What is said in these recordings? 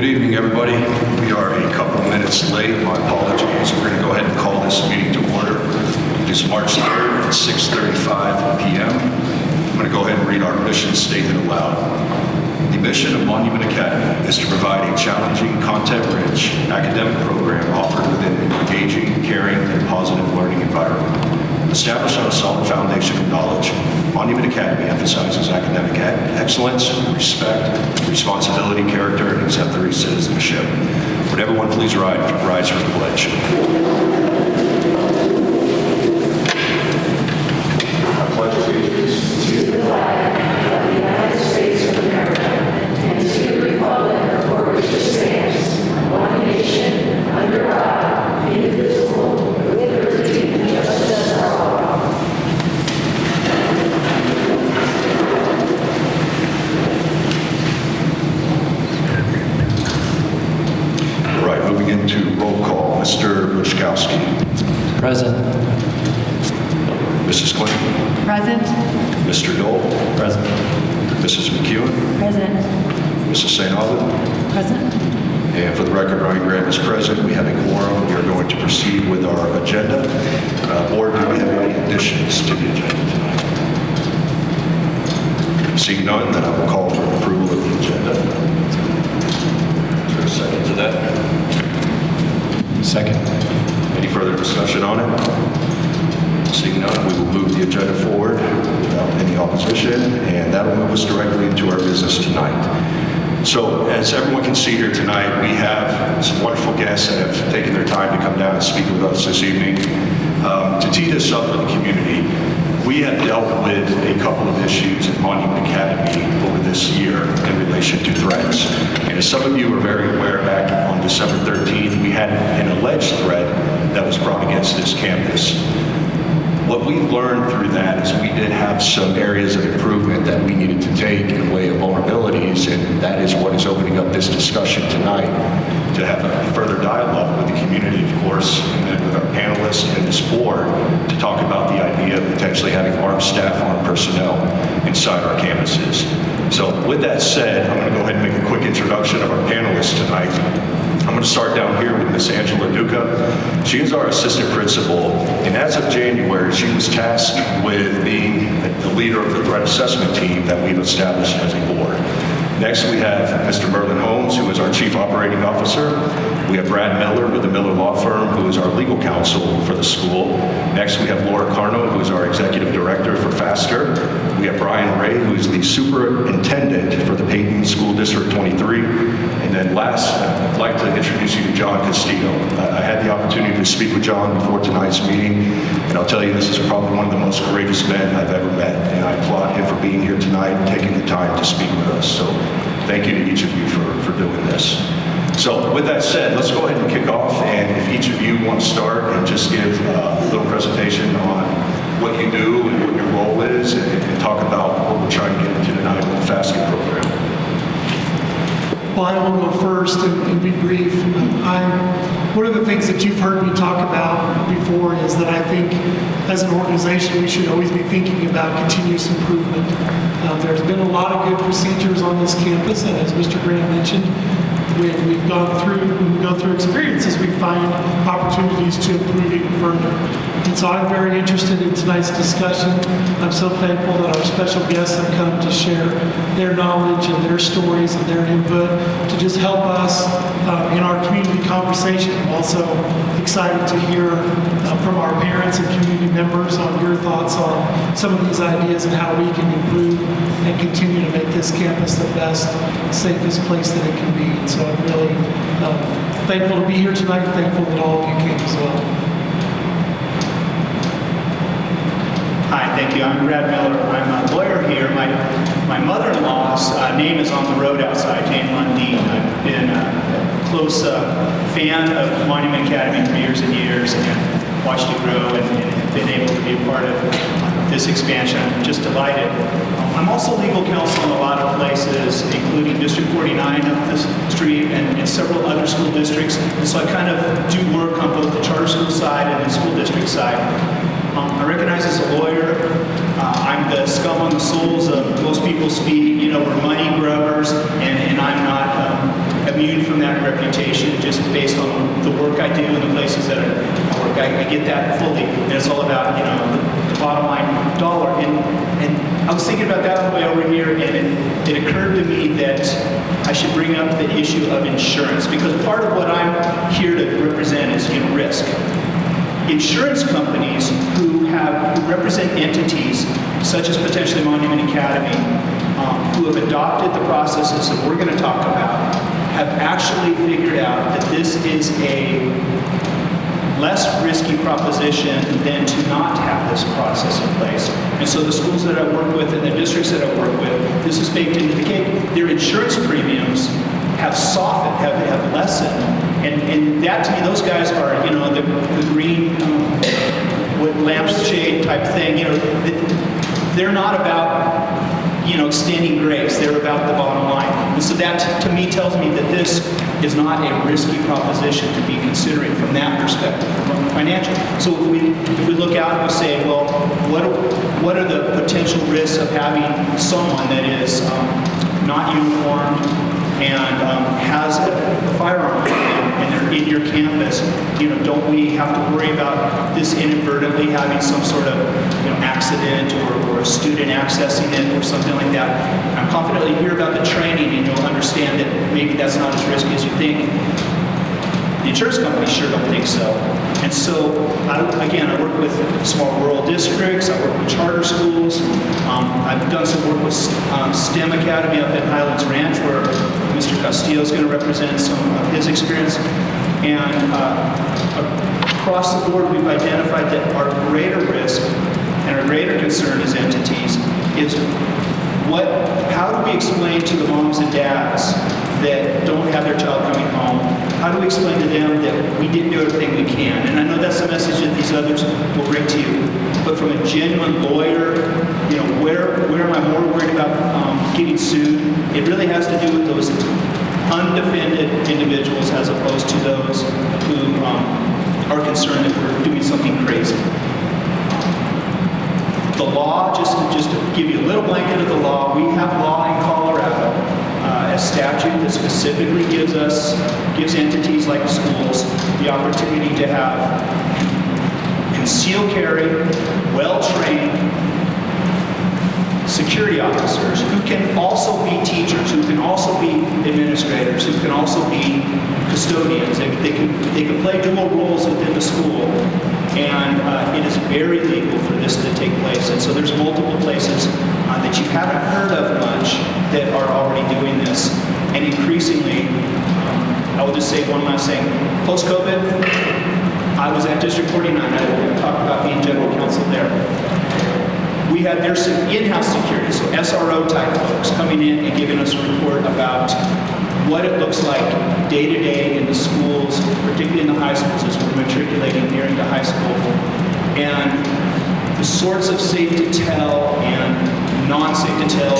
Good evening, everybody. We are a couple minutes late. My apologies. We're going to go ahead and call this meeting to order. It is March 3rd at 6:35 p.m. I'm going to go ahead and read our mission statement aloud. The mission of Monument Academy is to provide a challenging, content-rich academic program offered within an engaging, caring, and positive learning environment. Established on a solid foundation of knowledge, Monument Academy emphasizes academic excellence, respect, responsibility, character, and exemplary citizenship. Would everyone please rise for the pledge? I pledge allegiance to the flag of the United States of America and to the republic for which it stands, one nation, under God, indivisible, with liberty and justice for all. All right, moving into roll call. Mr. Buczkowski. Present. Mrs. Clinton. Present. Mr. Dole. Present. Mrs. McEwen. Present. Mrs. St. Alban. Present. And for the record, Ryan Graham is present. We have a quorum. We are going to proceed with our agenda. Board, do we have any additions to the agenda tonight? Seeing none, then I will call for approval of the agenda. Is there a second to that? Second. Any further discussion on it? Seeing none, we will move the agenda forward without any opposition, and that will move us directly into our business tonight. So, as everyone can see here tonight, we have some wonderful guests that have taken their time to come down and speak with us this evening. To tee this up for the community, we have dealt with a couple of issues at Monument Academy over this year in relation to threats. And as some of you are very aware, back on December 13th, we had an alleged threat that was brought against this campus. What we learned through that is we did have some areas of improvement that we needed to take in the way of vulnerabilities, and that is what is opening up this discussion tonight, to have a further dialogue with the community, of course, and then with our panelists and this board to talk about the idea of potentially having armed staff, armed personnel inside our campuses. So with that said, I'm going to go ahead and make a quick introduction of our panelists tonight. I'm going to start down here with Miss Angela Duca. She is our assistant principal, and as of January, she was tasked with being the leader of the threat assessment team that we've established as a board. Next, we have Mr. Merlin Holmes, who is our chief operating officer. We have Brad Miller with the Miller Law Firm, who is our legal counsel for the school. Next, we have Laura Carno, who is our executive director for FASTER. We have Brian Ray, who is the superintendent for the Peyton School District 23. And then last, I'd like to introduce you to John Castillo. I had the opportunity to speak with John before tonight's meeting, and I'll tell you, this is probably one of the most courageous men I've ever met, and I applaud him for being here tonight and taking the time to speak with us. So thank you to each of you for doing this. So with that said, let's go ahead and kick off, and if each of you want to start and just give a little presentation on what you do and what your role is, and talk about what we're trying to get into tonight with the FASTER program. Well, I will go first and be brief. One of the things that you've heard me talk about before is that I think as an organization we should always be thinking about continuous improvement. There's been a lot of good procedures on this campus, and as Mr. Graham mentioned, when we go through experiences, we find opportunities to improve even further. And so I'm very interested in tonight's discussion. I'm so thankful that our special guests have come to share their knowledge and their stories and their input to just help us in our community conversation. I'm also excited to hear from our parents and community members on your thoughts on some of these ideas and how we can improve and continue to make this campus the best, safest place that it can be. And so I'm really thankful to be here tonight, thankful that all of you came as well. Hi, thank you. I'm Brad Miller. I'm a lawyer here. My mother-in-law's name is on the road outside, Jane Lundeen. I've been a close fan of Monument Academy for years and years, and watched it grow and been able to be a part of this expansion. I'm just delighted. I'm also legal counsel in a lot of places, including District 49 up the street and several other school districts. And so I kind of do work on both the charter school side and the school district side. I recognize as a lawyer, I'm the scum on the soles of most people's feet. You know, we're money grubbers, and I'm not immune from kind of reputation just based on the work I do and the places that I work. I get that fully, and it's all about, you know, the bottom line dollar. And I was thinking about that on the way over here, and it occurred to me that I should bring up the issue of insurance, because part of what I'm here to represent is, you know, risk. Insurance companies who represent entities such as potentially Monument Academy, who have adopted the processes that we're going to talk about, have actually figured out that this is a less risky proposition than to not have this process in place. And so the schools that I work with and the districts that I work with, this is baked into the cake. Their insurance premiums have softened, have lessened. And that, to me, those guys are, you know, the green with lampshade type thing. You know, they're not about, you know, extending grace. They're about the bottom line. And so that, to me, tells me that this is not a risky proposition to be considering from that perspective, from financial. So if we look out and we say, well, what are the potential risks of having someone that is not uniformed and has a firearm and they're in your campus? You know, don't we have to worry about this inadvertently having some sort of, you know, accident or a student accessing it or something like that? I'm confident you hear about the training and you'll understand that maybe that's not as risky as you think. The insurance companies sure don't think so. And so, I work with small rural districts, I work with charter schools. I've done some work with STEM Academy up at Highlands Ranch, where Mr. Castillo is going to represent some of his experience. And across the board, we've identified that our greater risk and our greater concern as entities is how do we explain to the moms and dads that don't have their child coming home? How do we explain to them that we didn't do everything we can? And I know that's the message that these others will bring to you. But from a genuine lawyer, you know, where am I more worried about getting sued? It really has to do with those undefended individuals as opposed to those who are concerned that we're doing something crazy. The law, just to give you a little blanket of the law, we have law in Colorado, a statute that specifically gives entities like schools the opportunity to have concealed carry, well-trained security officers who can also be teachers, who can also be administrators, who can also be custodians. They can play dual roles within the school. And it is very legal for this to take place. And so there's multiple places that you haven't heard of much that are already doing this. And increasingly, I will just say one last thing. Post-COVID, I was at District 49. I talked about being general counsel there. There's some in-house security, so SRO type folks coming in and giving us a report about what it looks like day to day in the schools, particularly in the high schools as we're matriculating nearing to high school. And the sorts of safe to tell and non-safe to tell,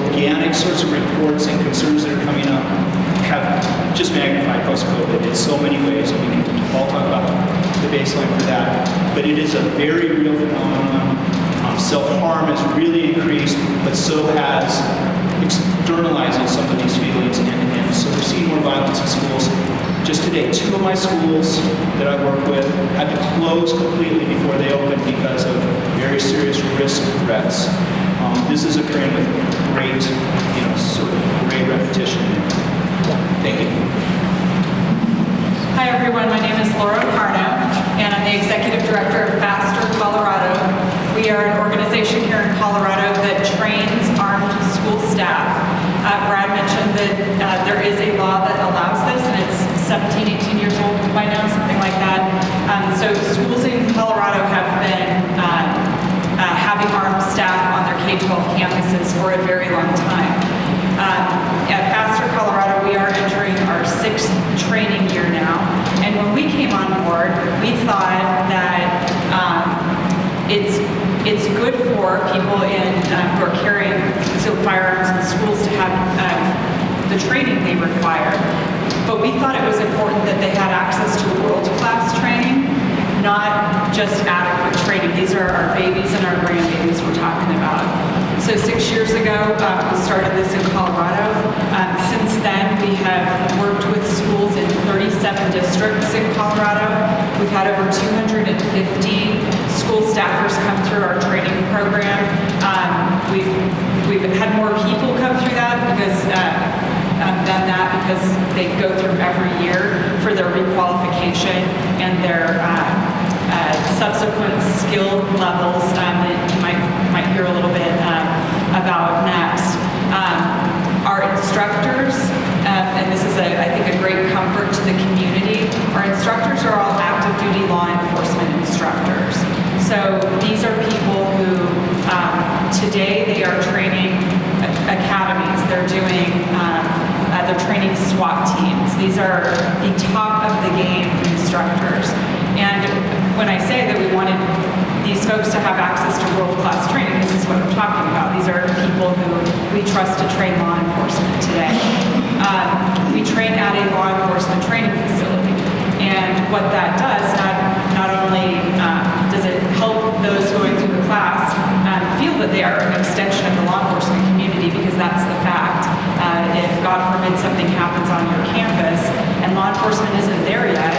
organic sorts of reports and concerns that are coming up have just magnified post-COVID in so many ways, and we can all talk about the baseline for that. But it is a very real phenomenon. Self-harm has really increased, but so has externalizing some of these feelings, and so we're seeing more violence in schools. Just today, 2 of my schools that I work with had to close completely before they opened because of very serious risk threats. This is occurring with great, sort of great repetition. Thank you. Hi everyone, my name is Laura Carno, and I'm the Executive Director of Faster Colorado. We are an organization here in Colorado that trains armed school staff. Brad mentioned that there is a law that allows this, and it's 17, 18 years old by now, something like that. So schools in Colorado have been having armed staff on their K-12 campuses for a very long time. At Faster Colorado, we are entering our 6th training year now, and when we came on board, we thought that it's good for people who are carrying concealed firearms in schools to have the training they require. But we thought it was important that they had access to world-class training, not just adequate training. These are our babies and our grandbabies we're talking about. So 6 years ago, we started this in Colorado. Since then, we have worked with schools districts in Colorado. We've had over 250 school staffers come through our training program. We've had more people come through that because they go through every year for their requalification and their subsequent skill levels that you might hear a little bit about next. Our instructors, and this is I think a great comfort to the community, our instructors are all active duty law enforcement instructors. So these are people who today they are training academies. They're doing, they're training SWAT teams. These are the top of the game instructors. And when I say that we wanted these folks to have access to world-class training, this is what I'm talking about. These are people who we trust to train law enforcement today. We train at a law enforcement training facility. And what that does, not only does it help those going through the class feel that they are an extension of the law enforcement community, because that's the fact. If, God forbid, something happens on your campus and law enforcement isn't there yet,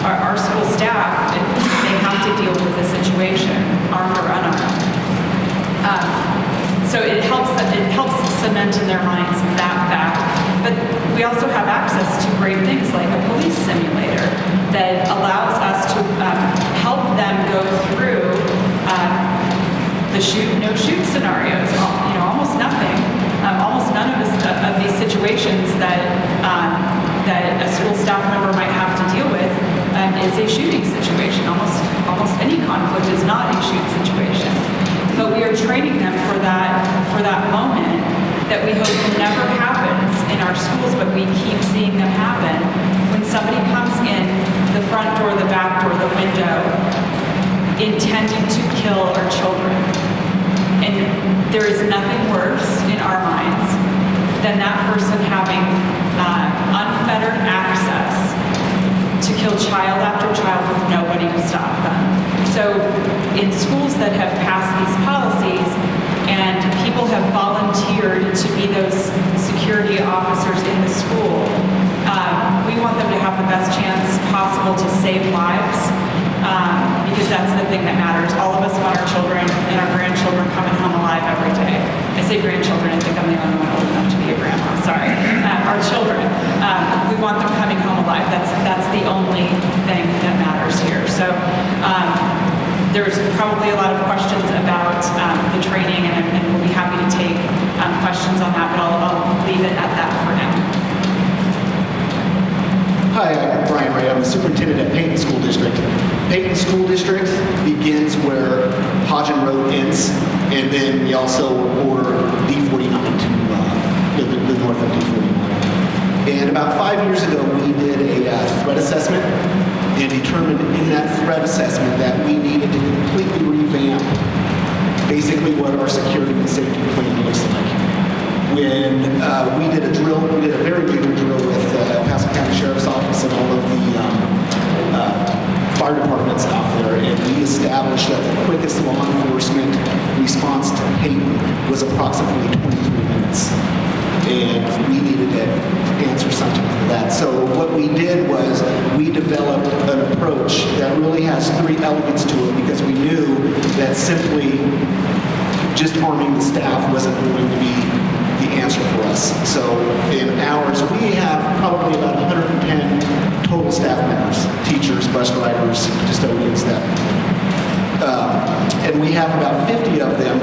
our school staff, they have to deal with the situation, armed or unarmed. So it helps cement in their minds that fact. But we also have access to great things like a police simulator that allows us to help them go through the shoot, no shoot scenarios. Almost nothing. Almost none of these situations that a school staff member might have to deal with is a shooting situation. Almost any conflict is not a shoot situation. But we are training them for that moment that we hope never happens in our schools, but we keep seeing them happen. When somebody comes in the front door, the back door, the window, intending to kill our children. And there is nothing worse in our minds than that person having unfettered access to kill child after child with nobody to stop them. So in schools that have passed these policies and people have volunteered to be those security officers in the school, we want them to have the best chance possible to save lives, because that's the thing that matters. All of us want our children and our grandchildren coming home alive every day. I say grandchildren, I think I'm the only one old enough to be a grandma, sorry. Our children, we want them coming home alive. That's the only thing that matters here. So there's probably a lot of questions about the training, and we'll be happy to take questions on that, but I'll leave it at that for now. Hi, I'm Brian Ray. I'm the superintendent at Peyton School District. Peyton School District begins where Hodgen Road ends, and then we also border D49 to the north of D49. And about 5 years ago, we did a threat assessment and determined in that threat assessment that we needed to completely revamp basically what our security and safety plan looks like. When we did a drill, we did a very major drill with Pasco County Sheriff's Office and all of the fire departments out there, and we established that the quickest law enforcement response to Peyton was approximately 23 minutes. And we needed to answer something to that. So what we did was we developed an approach that really has three elements to it, because we knew that simply just arming the staff wasn't going to be the answer for us. So in ours, we have probably about 110 total staff members, teachers, bus drivers, custodians, and we have about 50 of them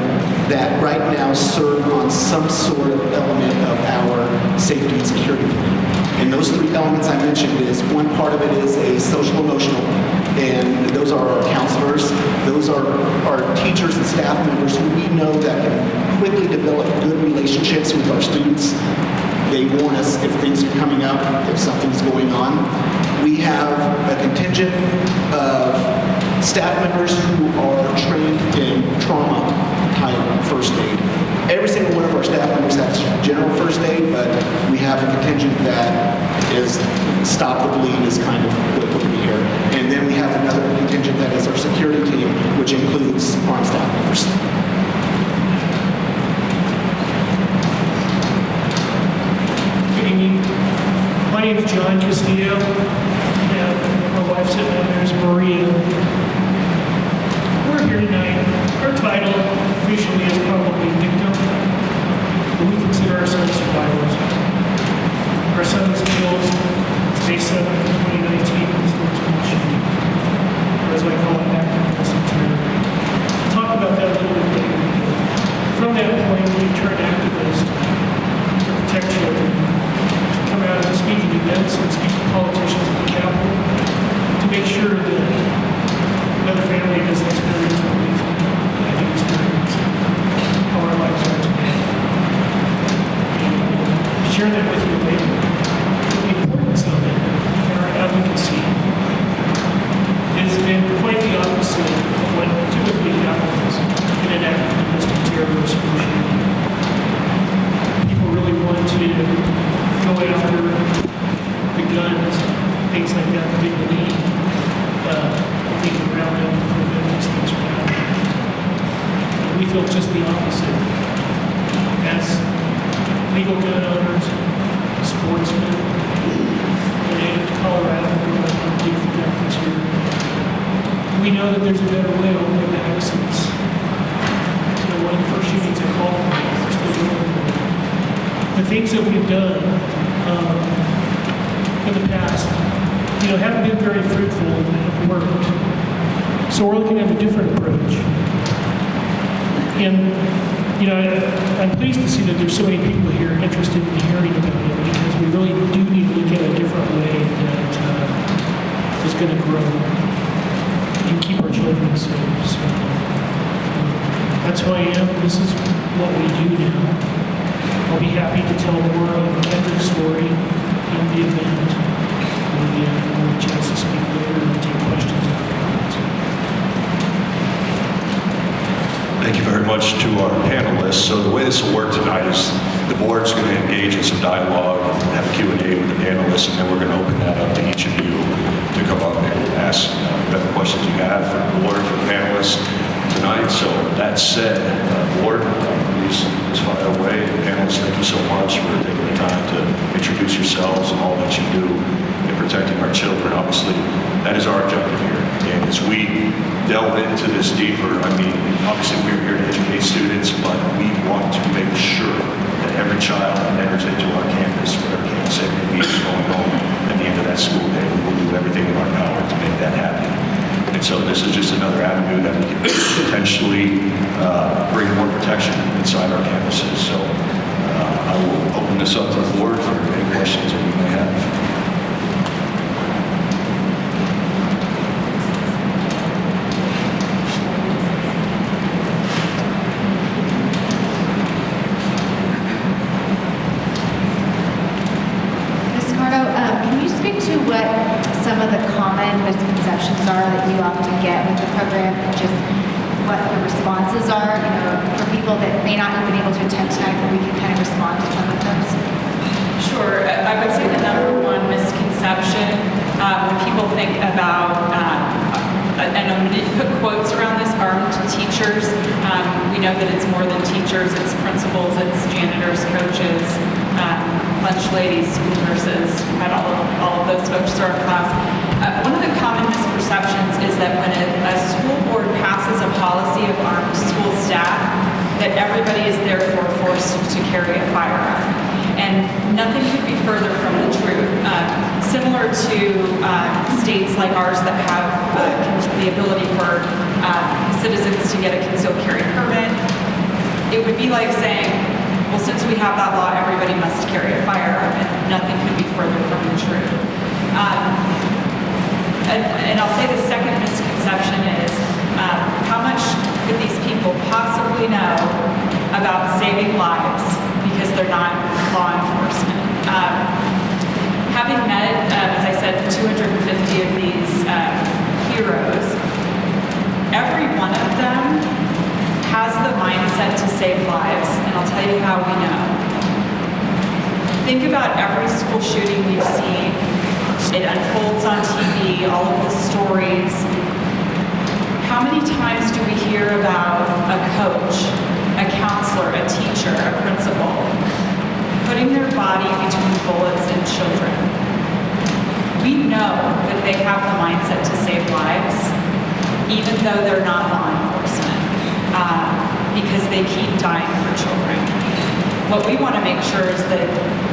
that right now serve on some sort of element of our safety and security plan. And those three elements I mentioned is, one part of it is a social emotional, and those are our counselors. Those are our teachers and staff members who we know that can quickly develop good relationships with our students. They warn us if things are coming up, if something's going on. We have a contingent of staff members who are trained in trauma-type first aid. Every single one of our staff members has general first aid, but we have a contingent that is stop the bleed is kind of what we hear. And then we have another contingent that is our security team, which includes armed staff members. Good evening. My name is John Castillo. turn activist to protect children, come out and speak at events and speak to politicians at the Capitol to make sure that another family doesn't experience what we've had to experience, how our lives are today. And share that with you later. The importance of it and our advocacy has been quite the opposite of what typically happens in an act of domestic terrorist regime. People really want to go after the guns, things like that they believe they can round up and prevent these things from happening. And we feel just the opposite. As legal gun owners, sportsmen, native to Colorado, growing up on deep efforts here, we know that there's a better way over the Madisons. One of the first shootings I called we're still doing it. The things that we've done in the past, haven't been very fruitful and have worked. So we're looking at a different approach. And, I'm pleased to see that there's so many people here interested in hearing about it because we really do need to look at a different way that is going to grow and keep our children safe. So, that's who I am. This is what we do now. I'll be happy to tell more of Kendrick's story in the event. We'll have a chance to speak later and take questions afterwards. Thank you very much to our panelists. So the way this will work tonight is the board's going to engage in some dialogue, have a Q&A with the panelists, and then we're going to open that up to each of you to come up and ask whatever questions you have for the board, for the panelists tonight. So that said, board, please fire away. Panelists, thank you so much for taking the time to introduce yourselves and all that you do in protecting our children. Obviously, that is our objective here. And as we delve into this deeper, obviously we're here to educate students, but we want to make sure that every child that enters into our campus, whatever campus it may be, is going home at the end of that school day. We will do everything in our power to make that happen. And so this is just another avenue that we can potentially bring more protection inside our campuses. So I will open this up to the board for any questions that you may have. What some of the common misconceptions are that you often get with the program and just what the responses are, for people that may not have been able to attend tonight, but we can kind of respond to some of those. Sure. I would say the number one misconception when people think about, and I'm going to put quotes around this, armed teachers. We know that it's more than teachers, it's principals, it's janitors, coaches, lunch ladies, school nurses, had all of those folks throughout class. One of the common misperceptions is that when a school board passes a policy of armed school staff, that everybody is therefore forced to carry a firearm. And nothing could be further from the truth. Similar to states like ours that have the ability for citizens to get a concealed carry permit, it would be like saying, well, since we have that law, everybody must carry a firearm, and nothing could be further from the truth. And I'll say the second misconception is, how much could these people possibly know about saving lives because they're not law enforcement? Having met, as I said, 250 of these heroes, every one of them has the mindset to save lives, and I'll tell you how we know. Think about every school shooting we've seen. It unfolds on TV, all of the stories. How many times do we hear about a coach, a counselor, a teacher, a principal, putting their body between bullets and children? We know that they have the mindset to save lives, even though they're not law enforcement. Because they keep dying for children. What we want to make sure is that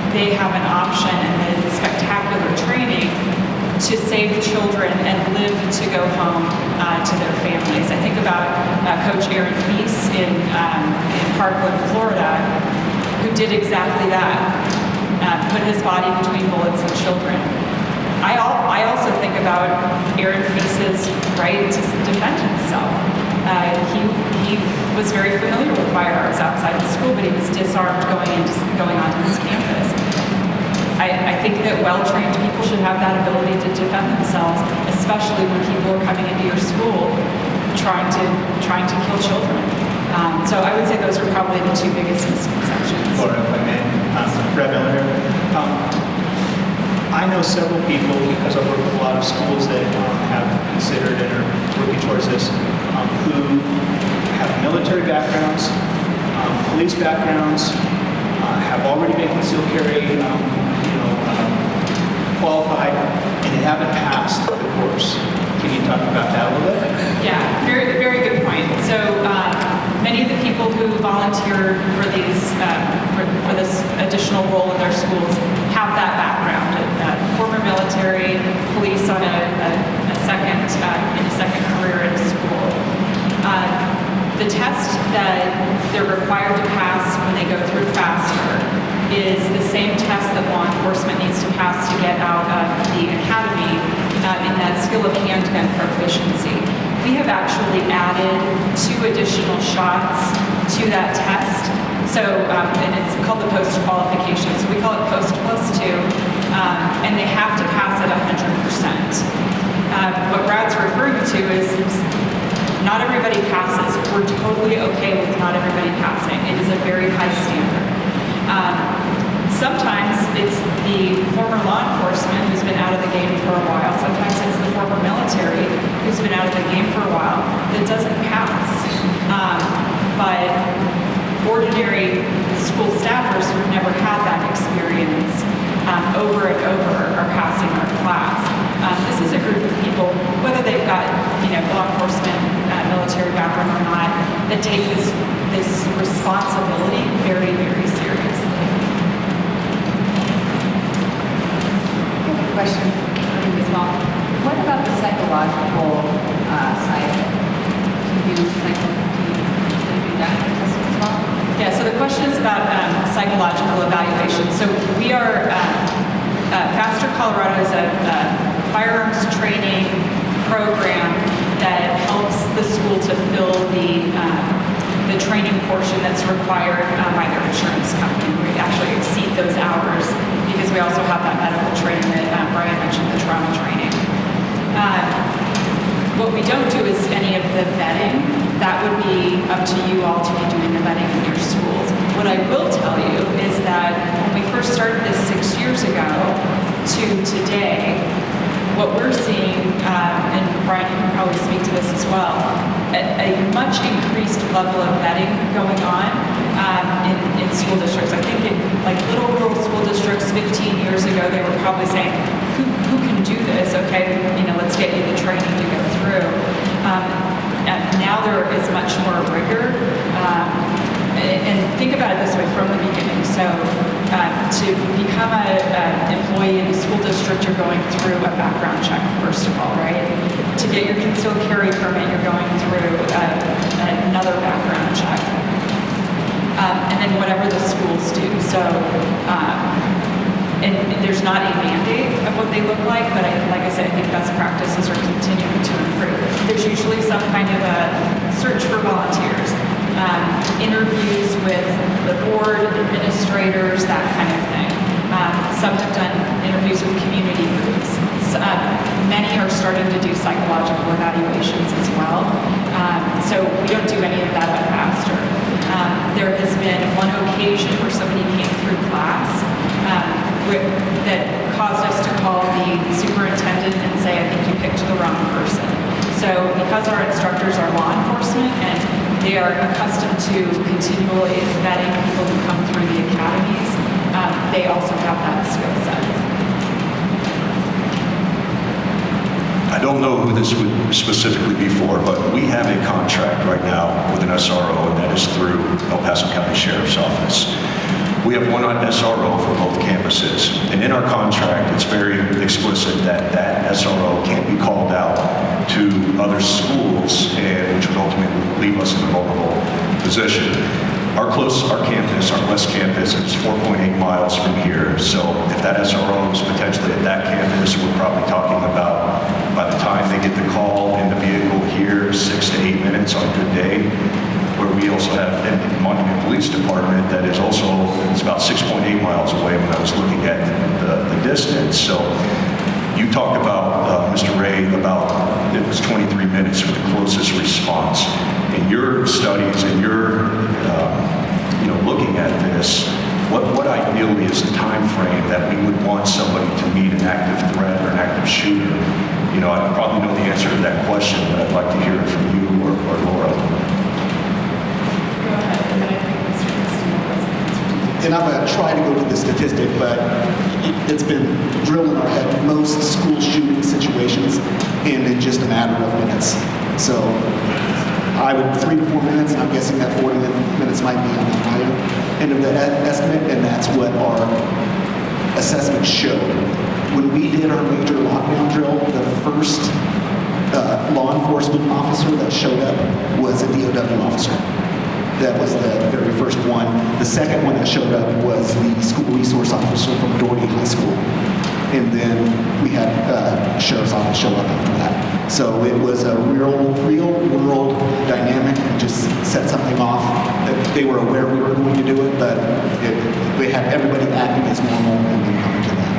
they have an option and the spectacular training to save children and live to go home to their families. I think about Coach Aaron Feast in Parkland, Florida, who did exactly that, put his body between bullets and children. I also think about Aaron Fease's right to defend himself. He was very familiar with firearms outside the school, but he was disarmed going onto this campus. I think that well-trained people should have that ability to defend themselves, especially when people are coming into your school trying to kill children. So I would say those are probably the two biggest misconceptions. Or if I may, Brad Miller here. I know several people, because I've worked with a lot of schools that have considered and are working towards this, who have military backgrounds, police backgrounds, have already been concealed carry, qualified, and they haven't passed the course. Can you talk about that a little bit? Yeah, very, very good point. So many of the people who volunteer for these for this additional role in their schools have that background. Former military, police on a second career in school. The test that they're required to pass when they go through FASTER is the same test that law enforcement needs to pass to get out of the academy in that skill of handgun proficiency. We have actually added 2 additional shots to that test. So, and it's called the post qualification. So we call it post +2, and they have to pass at 100%. What Brad's referring to is not everybody passes. We're totally okay with not everybody passing. It is a very high standard. Sometimes it's the former law enforcement who's been out of the game for a while. Sometimes it's the former military who's been out of the game for a while that doesn't pass. But ordinary school staffers who've never had that experience over and over are passing our class. This is a group of people, whether they've got law enforcement, military background or not, that take this responsibility very, very seriously. Question for you as well. What about the psychological side of it? Do you do that as well? Yeah, so the question is about psychological evaluation. So we are, FASTER Colorado is a firearms training program that helps the school to fill the training portion that's required by their insurance company. We actually exceed those hours because we also have that medical training that Brian mentioned, the trauma training. What we don't do is any of the vetting. That would be up to you all to be doing the vetting in your schools. What I will tell you is that when we first started this 6 years ago to today, what we're seeing, and Brian, you can probably speak to this as well, a much increased level of vetting going on in school districts. I think in like little rural school districts 15 years ago, they were probably saying, who can do this? Okay, let's get you the training to go through. And now there is much more rigor. And think about it this way from the beginning. So to become an employee in a school district, you're going through a background check, first of all, right? To get your concealed carry permit, you're going through another background check. And then whatever the schools do. So, and there's not a mandate of what they look like, but like I said, I think best practices are continuing to improve. There's usually some kind of a search for volunteers, interviews with the board, administrators, that kind of thing. Some have done interviews with community groups. Many are starting to do psychological evaluations as well. So we don't do any of that at FASTER. There has been one occasion where somebody came through class that caused us to call the superintendent and say, I think you picked the wrong person. So because our instructors are law enforcement and they are accustomed to continually vetting people who come through the academies, they also have that skill set. I don't know who this would specifically be for, but we have a contract right now with an SRO, and that is through El Paso County Sheriff's Office. We have one SRO for both campuses, and in our contract, it's very explicit that that SRO can't be called out to other schools, and which would ultimately leave us in a vulnerable position. Our our campus, our west campus is 4.8 miles from here. So if that SRO is potentially at that campus, we're probably talking about, by the time they get the call in the vehicle here, 6 to 8 minutes on a good day. Where we also have the Monument Police Department that is also, it's about 6.8 miles away when I was looking at the distance. So you talk about, Mr. Ray, about it was 23 minutes for the closest response. In your studies and your, looking at this, what ideally is the time frame that we would want somebody to meet an active threat or an active shooter? I probably know the answer to that question, but I'd like to hear it from you or Laura. Go ahead, and then I think Mr. Christie was. And I'm going to try to go to the statistic, but it's been drilled in our head. Most school shooting situations end in just a matter of minutes. So I would 3 to 4 minutes, and I'm guessing that 40 minutes might be on the higher end of the estimate, and that's what our assessment showed. When we did our major lockdown drill, the first law enforcement officer that showed up was a DOW officer. That was the very first one. The second one that showed up was the school resource officer from Doherty High School. And then we had sheriff's office show up after that. So it was a real world dynamic. We just set something off. They were aware we were going to do it, but we had everybody acting as normal and then coming to that.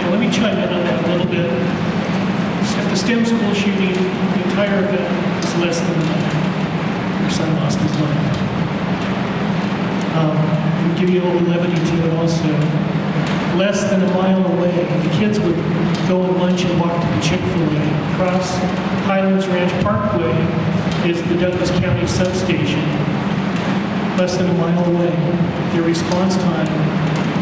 Yeah, let me chime in on that a little bit. At the STEM school shooting, the entire event was less than a minute. Your son lost his life. And give you a little levity to it also. Less than a mile away, the kids would go and lunch and walk to the Chick-fil-A. Across Highlands Ranch Parkway is the Douglas County substation. Less than a mile away. Their response time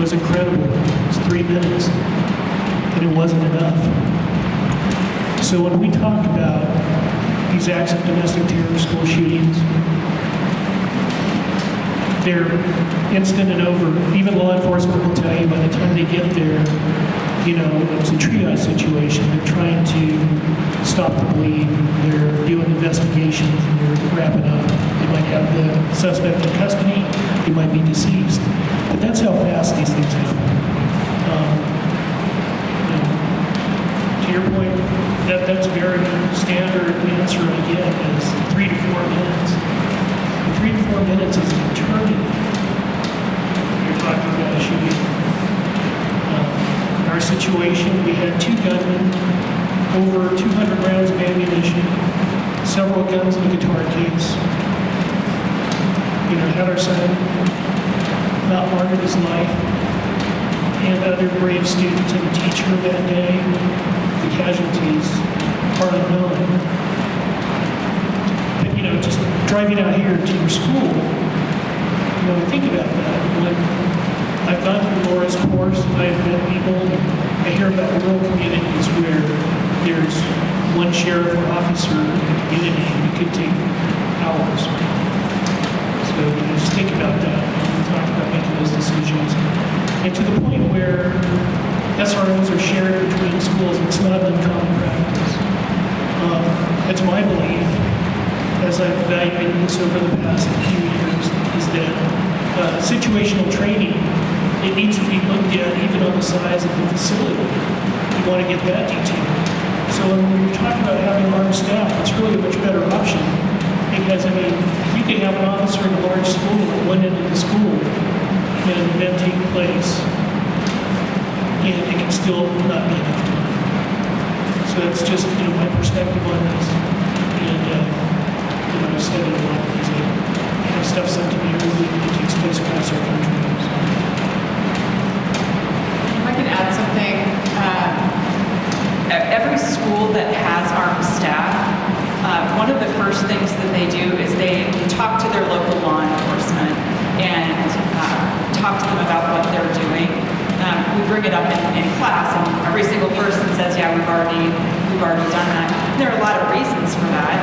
was incredible. It was 3 minutes. And it wasn't enough. So when we talk about these acts of domestic terror, school shootings, they're instant and over. Even law enforcement will tell you by the time they get there, it's a triage situation. They're trying to stop the bleed. They're doing investigations and they're wrapping up. They might have the suspect in custody. They might be deceased. But that's how fast these things happen. To your point, that's very standard answer again is 3 to 4 minutes. 3 to 4 minutes is an eternity. You're talking about a shooting. In our situation, we had 2 gunmen, over 200 rounds of ammunition, several guns in a guitar case. Had our son not martyred his life, and other brave students and a teacher that day. The casualties are unknown. But, just driving out here to your school, think about that. When I've gone through Laura's course, I've met people, I hear about rural communities where there's one sheriff or officer in the community and it could take hours. So, just think about that when we talk about making those decisions. And to the point where SROs are shared between schools, it's not an uncommon practice. It's my belief, as I've evaluated this over the past few years, is that situational training, it needs to be looked at even on the size of the facility. You want to get that detailed. So when we're talking about having armed staff, it's really a much better option. Because, you can have an officer in a large school at one end of the school and an event take place, and it can still not be enough time. So that's just, my perspective on this. And, I've studied a lot of these. I have stuff sent to me every week that takes place across our country. If I can add something, every school that has armed staff, one of the first things that they do is they talk to their local law enforcement and talk to them about what they're doing. We bring it up in class, and every single person says, "Yeah, we've already done that." And there are a lot of reasons for that.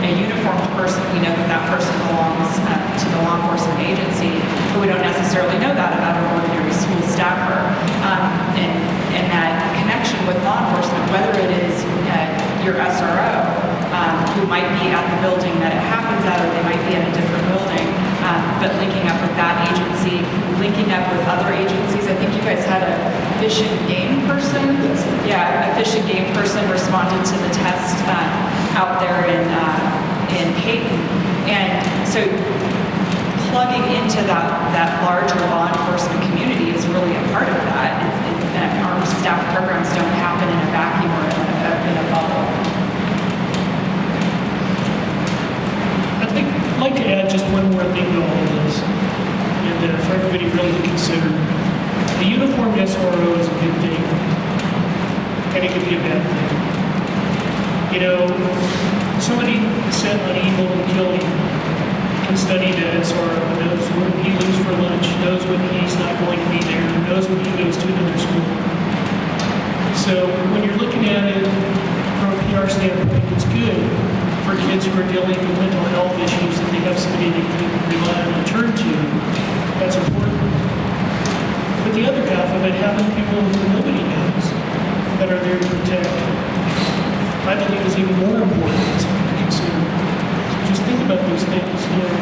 A uniformed person, we know that person belongs to the law enforcement agency, but we don't necessarily know that about an ordinary school staffer. And that connection with law enforcement, whether it is your SRO, who might be at the building that it happened be in a different building, but linking up with that agency, linking up with other agencies. I think you guys had a fish and game person. Yeah, a fish and game person responded to the test out there in Peyton. And so plugging into that larger law enforcement community is really a part of that. Our staff programs don't happen in a vacuum or in a bubble. I'd like to add just one more thing to all of this, and for everybody really to consider. The uniform SRO is a good thing, and it can be a bad thing. You know, somebody set on evil and killing can study the SRO, knows when he leaves for lunch, knows when he's not going to be there, knows when he goes to another school. So when you're looking at it from a PR standpoint, it's good for kids who are dealing with mental health issues that they have somebody they can rely on and turn to. That's important. But the other half of it, having people who nobody knows that are there to protect, I believe is even more important than something to consider. So just think about those things. You know,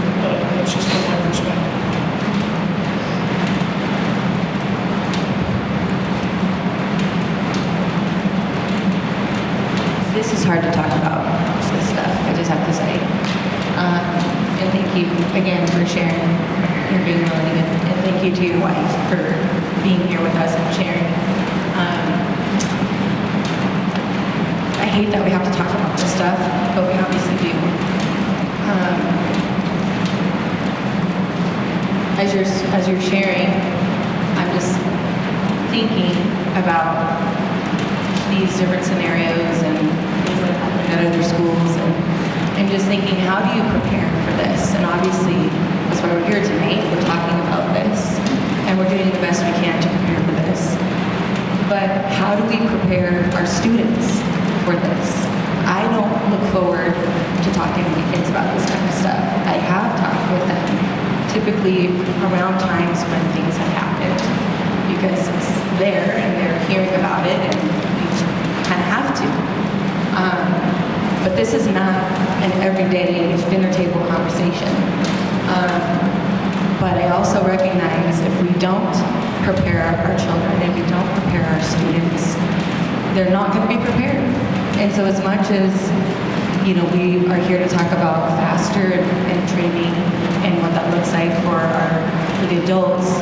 that's just from my perspective. This is hard to talk about, this stuff, I just have to say. And thank you again for sharing and being willing, and thank you to your wife for being here with us and sharing. I hate that we have to talk about this stuff, but we obviously do. As you're sharing, I'm just thinking about these different scenarios and things like happening at other schools, and I'm just thinking, how do you prepare for this? And obviously, that's why we're here tonight. We're talking about this, and we're doing the best we can to prepare for this. But how do we prepare our students for this? I don't look forward to talking to the kids about this kind of stuff. I have talked with them, typically around times when things have happened, because it's there and they're hearing about it, and kind of have to. But this is not an everyday dinner table conversation. But I also recognize if we don't prepare our children and we don't prepare our students, they're not going to be prepared. And so as much as, you know, we are here to talk about FASTER and training and what that looks like for the adults,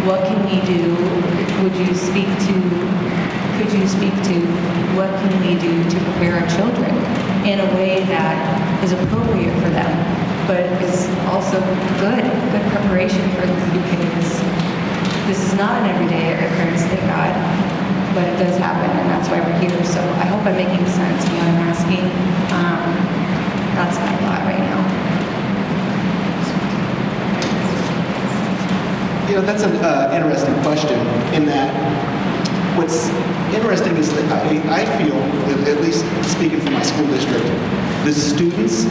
what can we do? Could you speak to what can we do to prepare our children in a way that is appropriate for them, but is also good preparation for them, because this is not an everyday occurrence, thank God, but it does happen, and that's why we're here. So I hope I'm making sense when I'm asking. That's my thought right now. You know, that's an interesting question in that what's interesting is that I feel, at least speaking for my school district, the students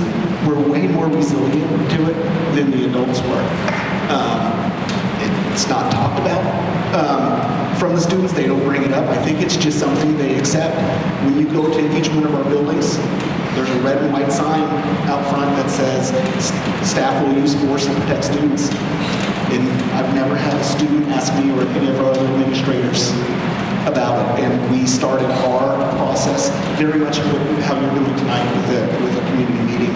were way more resilient to it than the adults were. It's not talked about from the students. They don't bring it up. I think it's just something they accept. When you go to each one of our buildings, there's a red and white sign out front that says, staff will use force to protect students. And I've never had a student ask me or any of our other administrators about it. And we started our process very much how you're doing tonight with a community meeting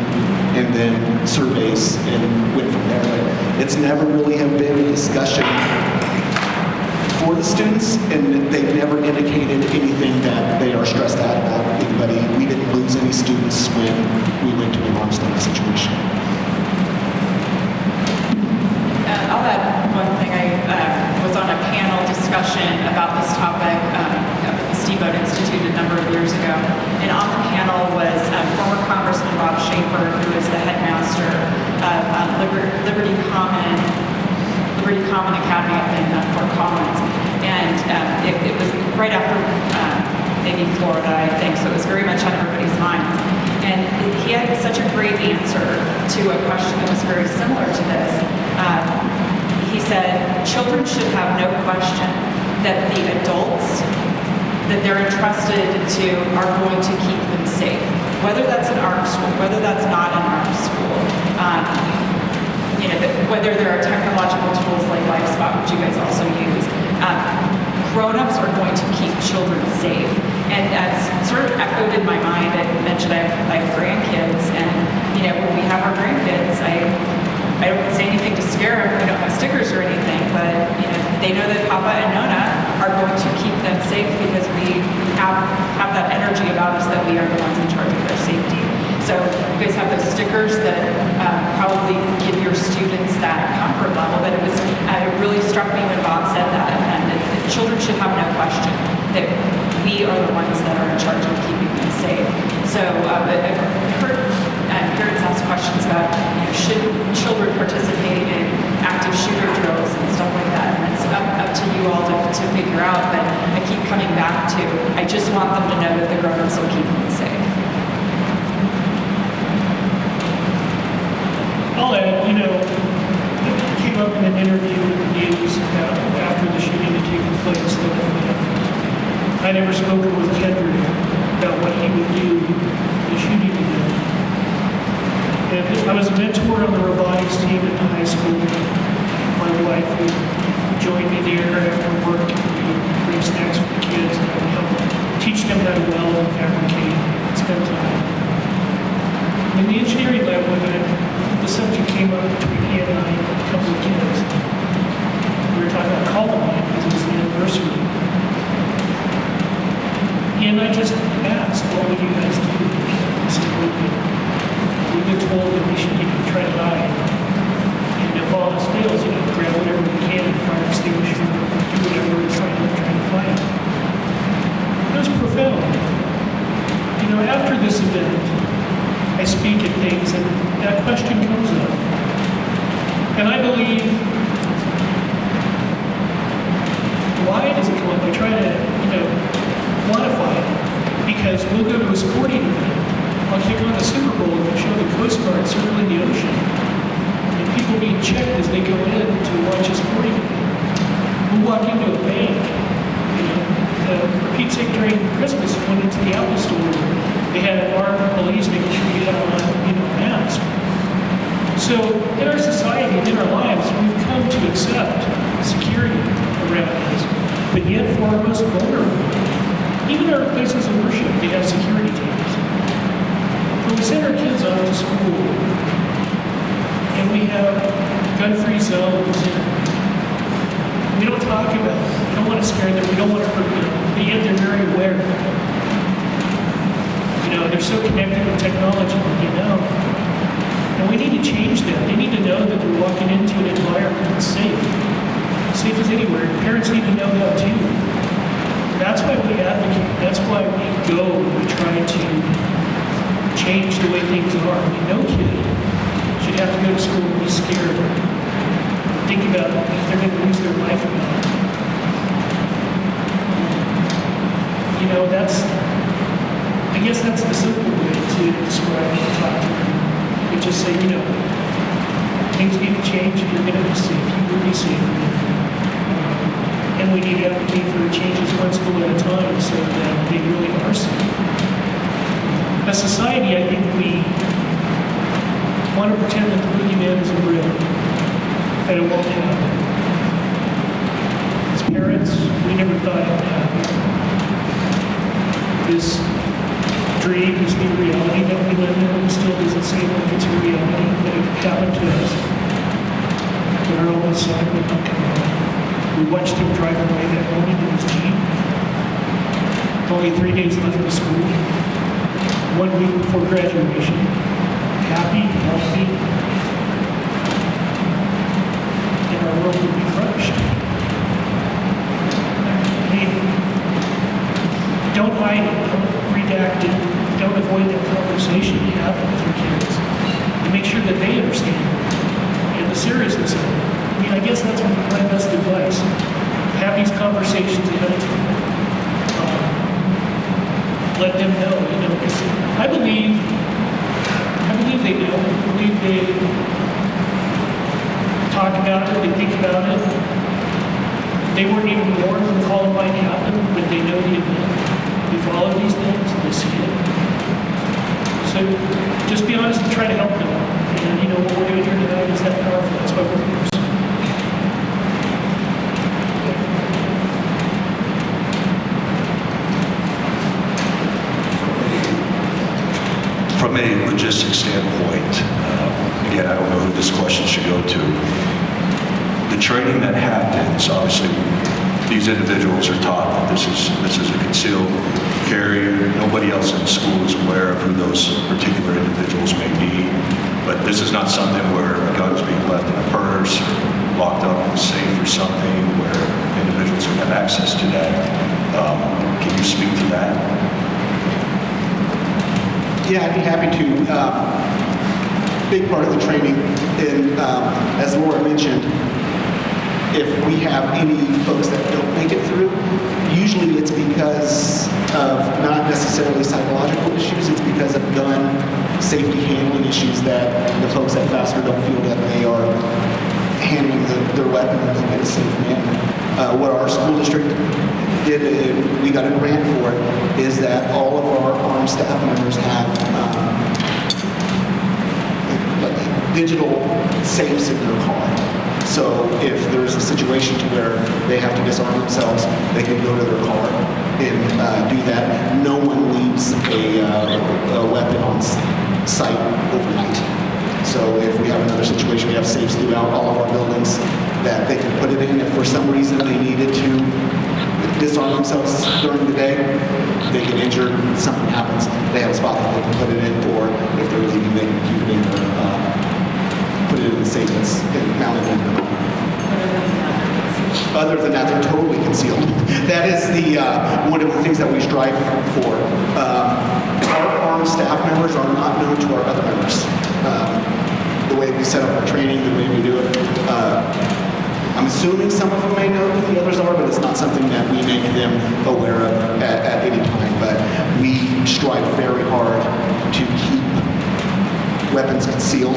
and then surveys and went from there. But it's never really have been a discussion for the students, and they've never indicated anything that they are stressed out about anybody. We didn't lose any students when we went to an arms length situation. I'll add one thing. I was on a panel discussion about this topic at the Steamboat Institute a number of years ago. And on the panel was former Congressman Rob Schaefer, who is the headmaster of Liberty Common Academy up in Fort Collins. And it was right after maybe Florida, I think, so it was very much on everybody's minds. And he had such a great answer to a question that was very similar to this. He said, children should have no question that the adults that they're entrusted to are going to keep them safe. Whether that's in our school, whether that's not in our school. whether there are technological tools like LifeSpot, which you guys also use, grown-ups are going to keep children safe. And that's sort of echoed in my mind. I mentioned I have grandkids, and when we have our grandkids, I don't say anything to scare them. We don't have stickers or anything, but they know that Papa and Nona are going to keep them safe because we have that energy about us that we are the ones in charge of their safety. So you guys have those stickers that probably give your students that comfort level. But it really struck me when Bob said that, and children should have no question that we are the ones that are in charge of keeping them safe. So I've heard parents ask questions about should children participate in active shooter drills and stuff like that, and it's up to you all to figure out. But I keep coming back to I just want them to know that the grown-ups will keep them safe. I'll add, came up in an interview with the news after the shooting had taken place that I never spoken with Kendrick about what he would do in the shooting event. And I was a mentor on the robotics team at the high school. My wife would join me there after work and we would bring snacks for the kids and I would help teach them how to weld and fabricate and spend time. In the engineering lab with it, the subject came up between he and I and a couple of kids. We were talking about Columbine because it was the anniversary. And I just asked, what would you guys do? He said, we've been told that we should try to hide. And if all else fails, grab whatever we can, fire extinguisher, do whatever we're trying to find. It was profound. After this event, I speak at things and that question comes up. And I believe, why does it come up? I try to, quantify it. Because we'll go to a sporting event. I'll kick on the Super Bowl and show the Coast Guard circling the ocean. And people being checked as they go in to watch a sporting event. We'll walk into a bank. For Pete's sake, during Christmas, went into the Apple store. They had armed police making sure you have on, a mask. So in our society and in our lives, we've come to accept security around us. But yet, for our most vulnerable, even our places of worship, they have security teams. When we send our kids off to school, and we have gun-free zones, and we don't talk about it. We don't want to scare them. We don't want to hurt them. But yet they're very aware. They're so connected with technology, And we need to change them. They need to know that they're walking into an environment that's safe. Safe as anywhere. Parents need to know that too. That's why we advocate. That's why we go and we try to change the way things are. No kid should have to go to school and be scared. Think about if they're going to lose their life or not. I guess that's the simple way to describe and talk to them. We just say, things need to change. You're going to be safe. You will be safe. And we need to advocate for changes one school at a time so that they really are safe. As a society, I think we want to pretend that the boogeyman isn't real, that it won't happen. As parents, we never thought it would happen. This dream, this new reality that we live in still doesn't seem like it's a reality, but it happened to us. But our oldest son would not come home. We watched him drive away that morning in his Jeep. Only 3 days left of school. 1 week before graduation. Happy, healthy. And our world would be crushed. Don't hide it, don't redact it, don't avoid that conversation you have with your kids. And make sure that they understand and the seriousness of it. I guess that's my best advice. Have these conversations ahead of time. Let them know, because I believe they know. I believe they talk about it, they think about it. They weren't even born when Columbine happened, but they know the event. We follow these things, they see it. So just be honest and try to help them. And what we're doing here tonight is that powerful. That's why we're logistics standpoint, again, I don't know who this question should go to. The training that happens, obviously, these individuals are taught that this is a concealed carry. Nobody else in the school is aware of who those particular individuals may be. But this is not something where a gun is being left in a purse, locked up in a safe or something, where individuals can have access to that. Can you speak to that? Yeah, I'd be happy to. Big part of the training, and as Laura mentioned, if we have any folks that don't make it through, usually it's because of not necessarily psychological issues, it's because of gun safety handling issues that the folks at Faster don't feel that they are handling their weapons in a safe manner. What our school district did, we got a grant for it, is that all of our armed staff members have digital safes in their car. So if there's a situation to where they have to disarm themselves, they can go to their car and do that. No one leaves a weapon on site overnight. So if we have another situation, we have safes throughout all of our buildings that they can put it in. If for some reason they needed to disarm themselves during the day, they get injured, something happens, they have a spot that they can put it in, or if they're leaving, they can keep it in their put it in the safe that's mounted in the car. Other than that, they're totally concealed. That is the one of the things that we strive for. Our armed staff members are not known to our other members. The way we set up our training, the way we do it. I'm assuming some of them may know who the others are, but it's not something that we make them aware of at any time. But we strive very hard to keep weapons concealed.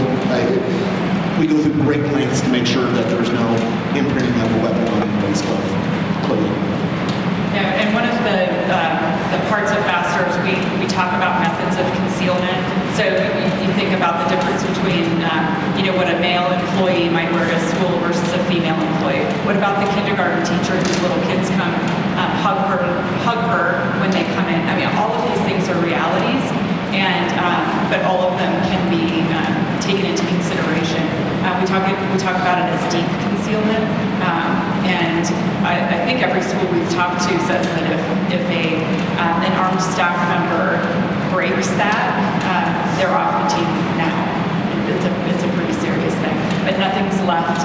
We go through great lengths to make sure that there's no imprinting of a weapon on anybody's clothing. Yeah, and one of the parts of Faster is we talk about methods of concealment. So you think about the difference between, what a male employee might wear at school versus a female employee. What about the kindergarten teacher whose little kids come hug her when they come in? I mean, all of these things are realities, and but all of them can be taken into consideration. We talk about it as deep concealment, and I think every school we've talked to says that if an armed staff member breaks that, they're off the team now. It's a pretty serious thing, but nothing's left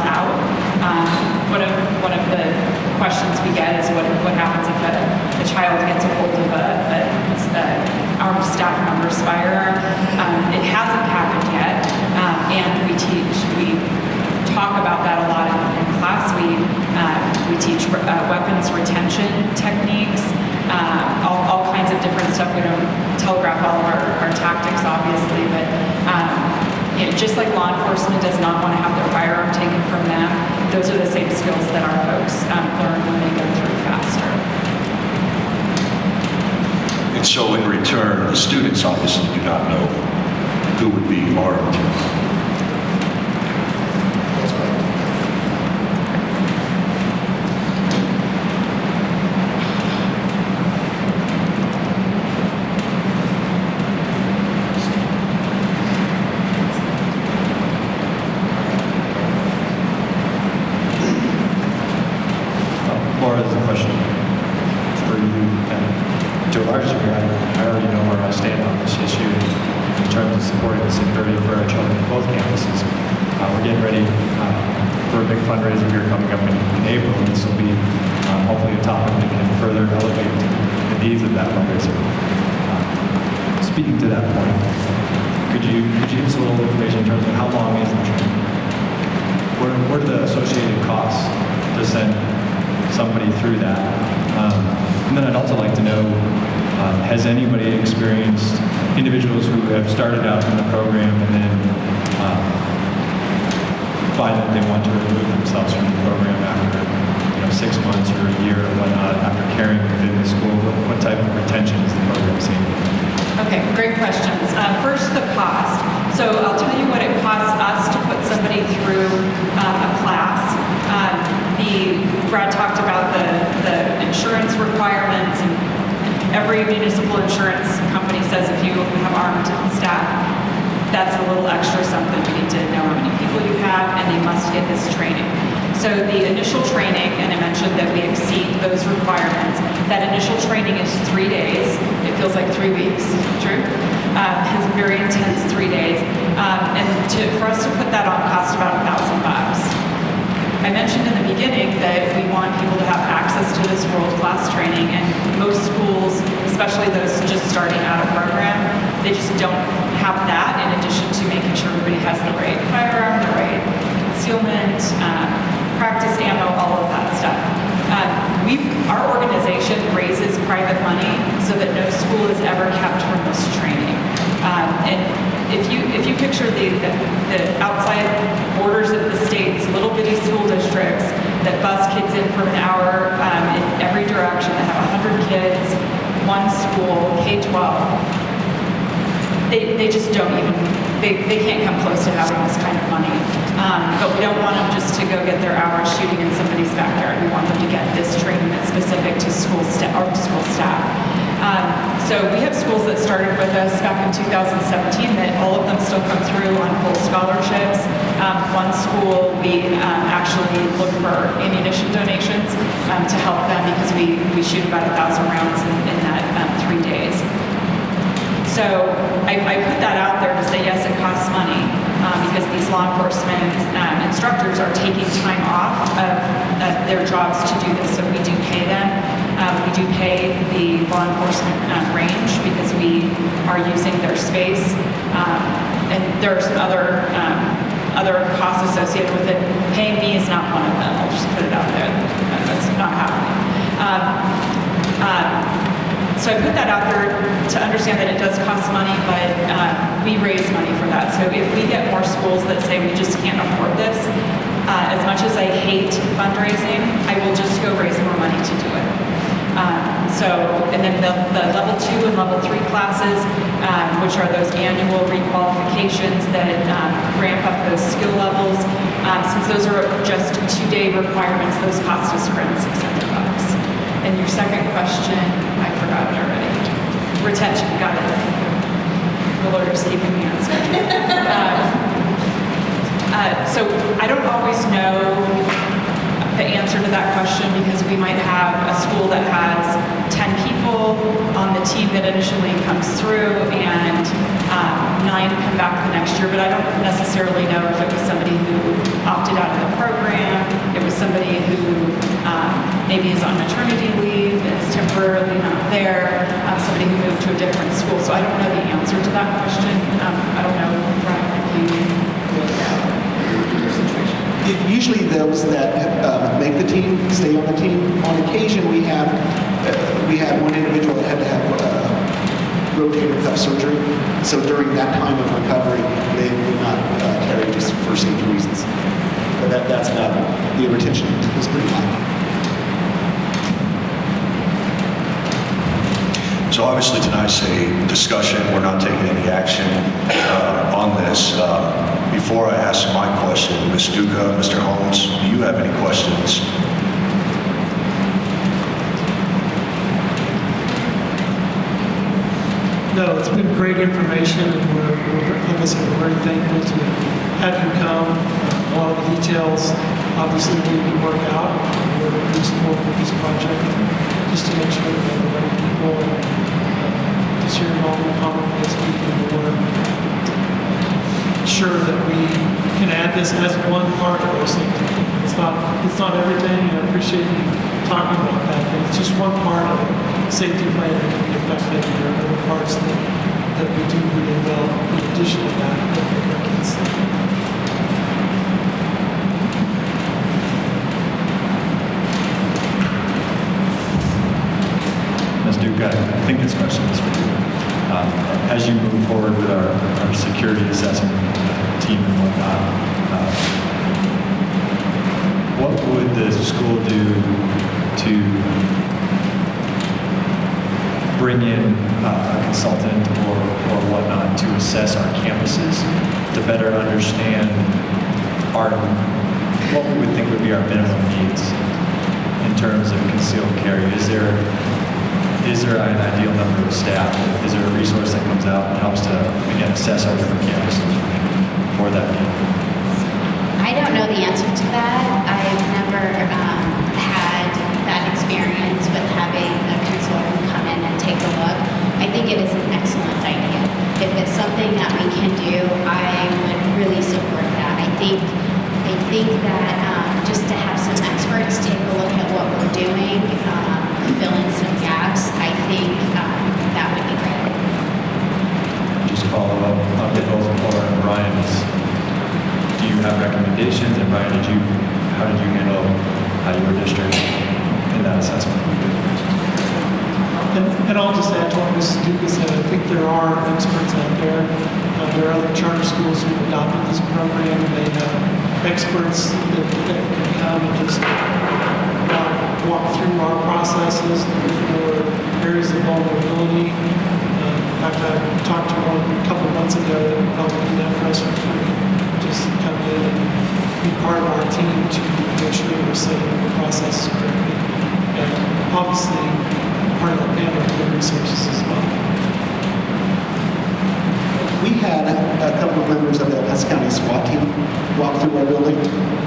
out. One of the questions we get is what happens if a child gets a hold of an armed staff member's firearm. It hasn't happened yet, and we talk about that a lot in class. We teach weapons retention techniques, all kinds of different stuff. We don't telegraph all of our tactics, obviously, but just like law enforcement does not want to have their firearm taken from them, those are the same skills that our folks learn when they go through Faster. And so in return, the students obviously do not know who would be armed. That's correct. Laura, there's a question for you. And to a large degree, I already know where I stand on this issue in terms of supporting the security for our children at both campuses. We're getting ready for a big fundraiser here coming up in April, and this will be hopefully a topic that can further elevate the needs of that fundraiser. Speaking to that point, could you give us a little information in terms of how long is the training? What are the associated costs to send somebody through that? And then I'd also like to know, has anybody experienced individuals who have started out in the program and then find that they want to remove themselves from the program after 6 months or a year or whatnot, after carrying within the school? What type of retention is the program seeing? Okay, great questions. First, the cost. So I'll tell you what it costs us to put somebody through a class. Brad talked about the insurance requirements and every municipal insurance company says if you have armed staff, that's a little extra something. You need to know how many people you have, and they must get this training. So the initial training, and I mentioned that we exceed those requirements, that initial training is 3 days. It feels like 3 weeks, true? It's a very intense 3 days. And for us to put that on cost about $1,000. I mentioned in the beginning that we want people to have access to this world-class training, and most schools, especially those just starting out a program, they just don't have that in addition to making sure everybody has the right firearm, the right concealment, practice ammo, all of that stuff. Our organization raises private money so that no school is ever kept from this training. And if you picture the outside borders of the state, these little bitty school districts that bus kids in for an hour in every direction, that have 100 kids, one school, K-12, they just don't even, they can't come close to having this kind of money. But we don't want them just to go get their hours shooting in somebody's backyard. We want them to get this training that's specific to school staff. So we have schools that started with us back in 2017 that all of them still come through on full scholarships. One school, we actually look for ammunition donations to help them because we shoot about 1,000 rounds in that 3 days. So I put that out there to say, yes, it costs money because these law enforcement instructors are taking time off of their jobs to do this, so we do pay them. We do pay the law enforcement range because we are using their space, and there are some other costs associated with it. Paying me is not one of them. I'll just put it out there. That's not happening. So I put that out there to understand that it does cost money, but we raise money for that. So if we get more schools that say we just can't afford this, as much as I hate fundraising, I will just go raise more money to do it. And then the level 2 and level 3 classes, which are those annual requalifications that ramp up those skill levels, since those are just 2-day requirements, those cost us around $600. And your second question, I forgot it already. Retention, got it. The lawyer's keeping me answering. So I don't always know the answer to that question because we might have a school that has 10 people on the team that initially comes through and 9 come back the next year, but I don't necessarily know if it was somebody who opted out of the program, it was somebody who maybe is on maternity leave and is temporarily not there, somebody who moved to a different school. So I don't know the answer to that question. I don't know, Brian, if you really know your situation. Usually those that make the team stay on the team. On occasion, we had one individual that had to have rotator cuff surgery. So during that time of recovery, they would not carry just for safety reasons. But that's about it. The retention is pretty high. So obviously tonight's a discussion. We're not taking any action on this. Before I ask my question, Ms. Duca, Mr. Holmes, do you have any questions? No, it's been great information, and like I said, we're very thankful to have you come. A lot of the details, obviously, we can work out. We're in support of this project, just to make sure that the right people, this year involving common place people, we're sure that we can add this as one part of our safety. It's not everything, and I appreciate you talking about that, but it's just one part of the safety plan that can be effective. There are other parts that we do really well in addition to that make our kids safe. Ms. Duke, I think this question is for you. As you move forward with our security assessment team and whatnot, what would the school do to bring in a consultant or whatnot to assess our campuses to better understand what we would think would be our minimum needs in terms of concealed carry? Is there is there an ideal number of staff? Is there a resource that comes out and helps to, again, assess our different campuses for that need? I don't know the answer to that. I've never had that experience with having a consultant come in and take a look. I think it is an excellent idea. If it's something that we can do, I would really support that. I think that just to have some experts take a look at what we're doing, fill in some gaps, I think that would be great. Just follow up on both Laura and Brian. Do you have recommendations? And Brian, how did you handle your district in that assessment? And I'll just add to what Mrs. Dukas said, I think there are experts out there. There are other charter schools who've adopted this program. They have experts that can come and just walk through our processes, look for areas of vulnerability. In fact, I talked to one a couple of months ago that probably do that for us for free. Just come in and be part of our team to make sure we're setting up the process correctly. And obviously, part of that bandwidth of resources as well. We had a couple of members of the El Paso County SWAT team walk through our building.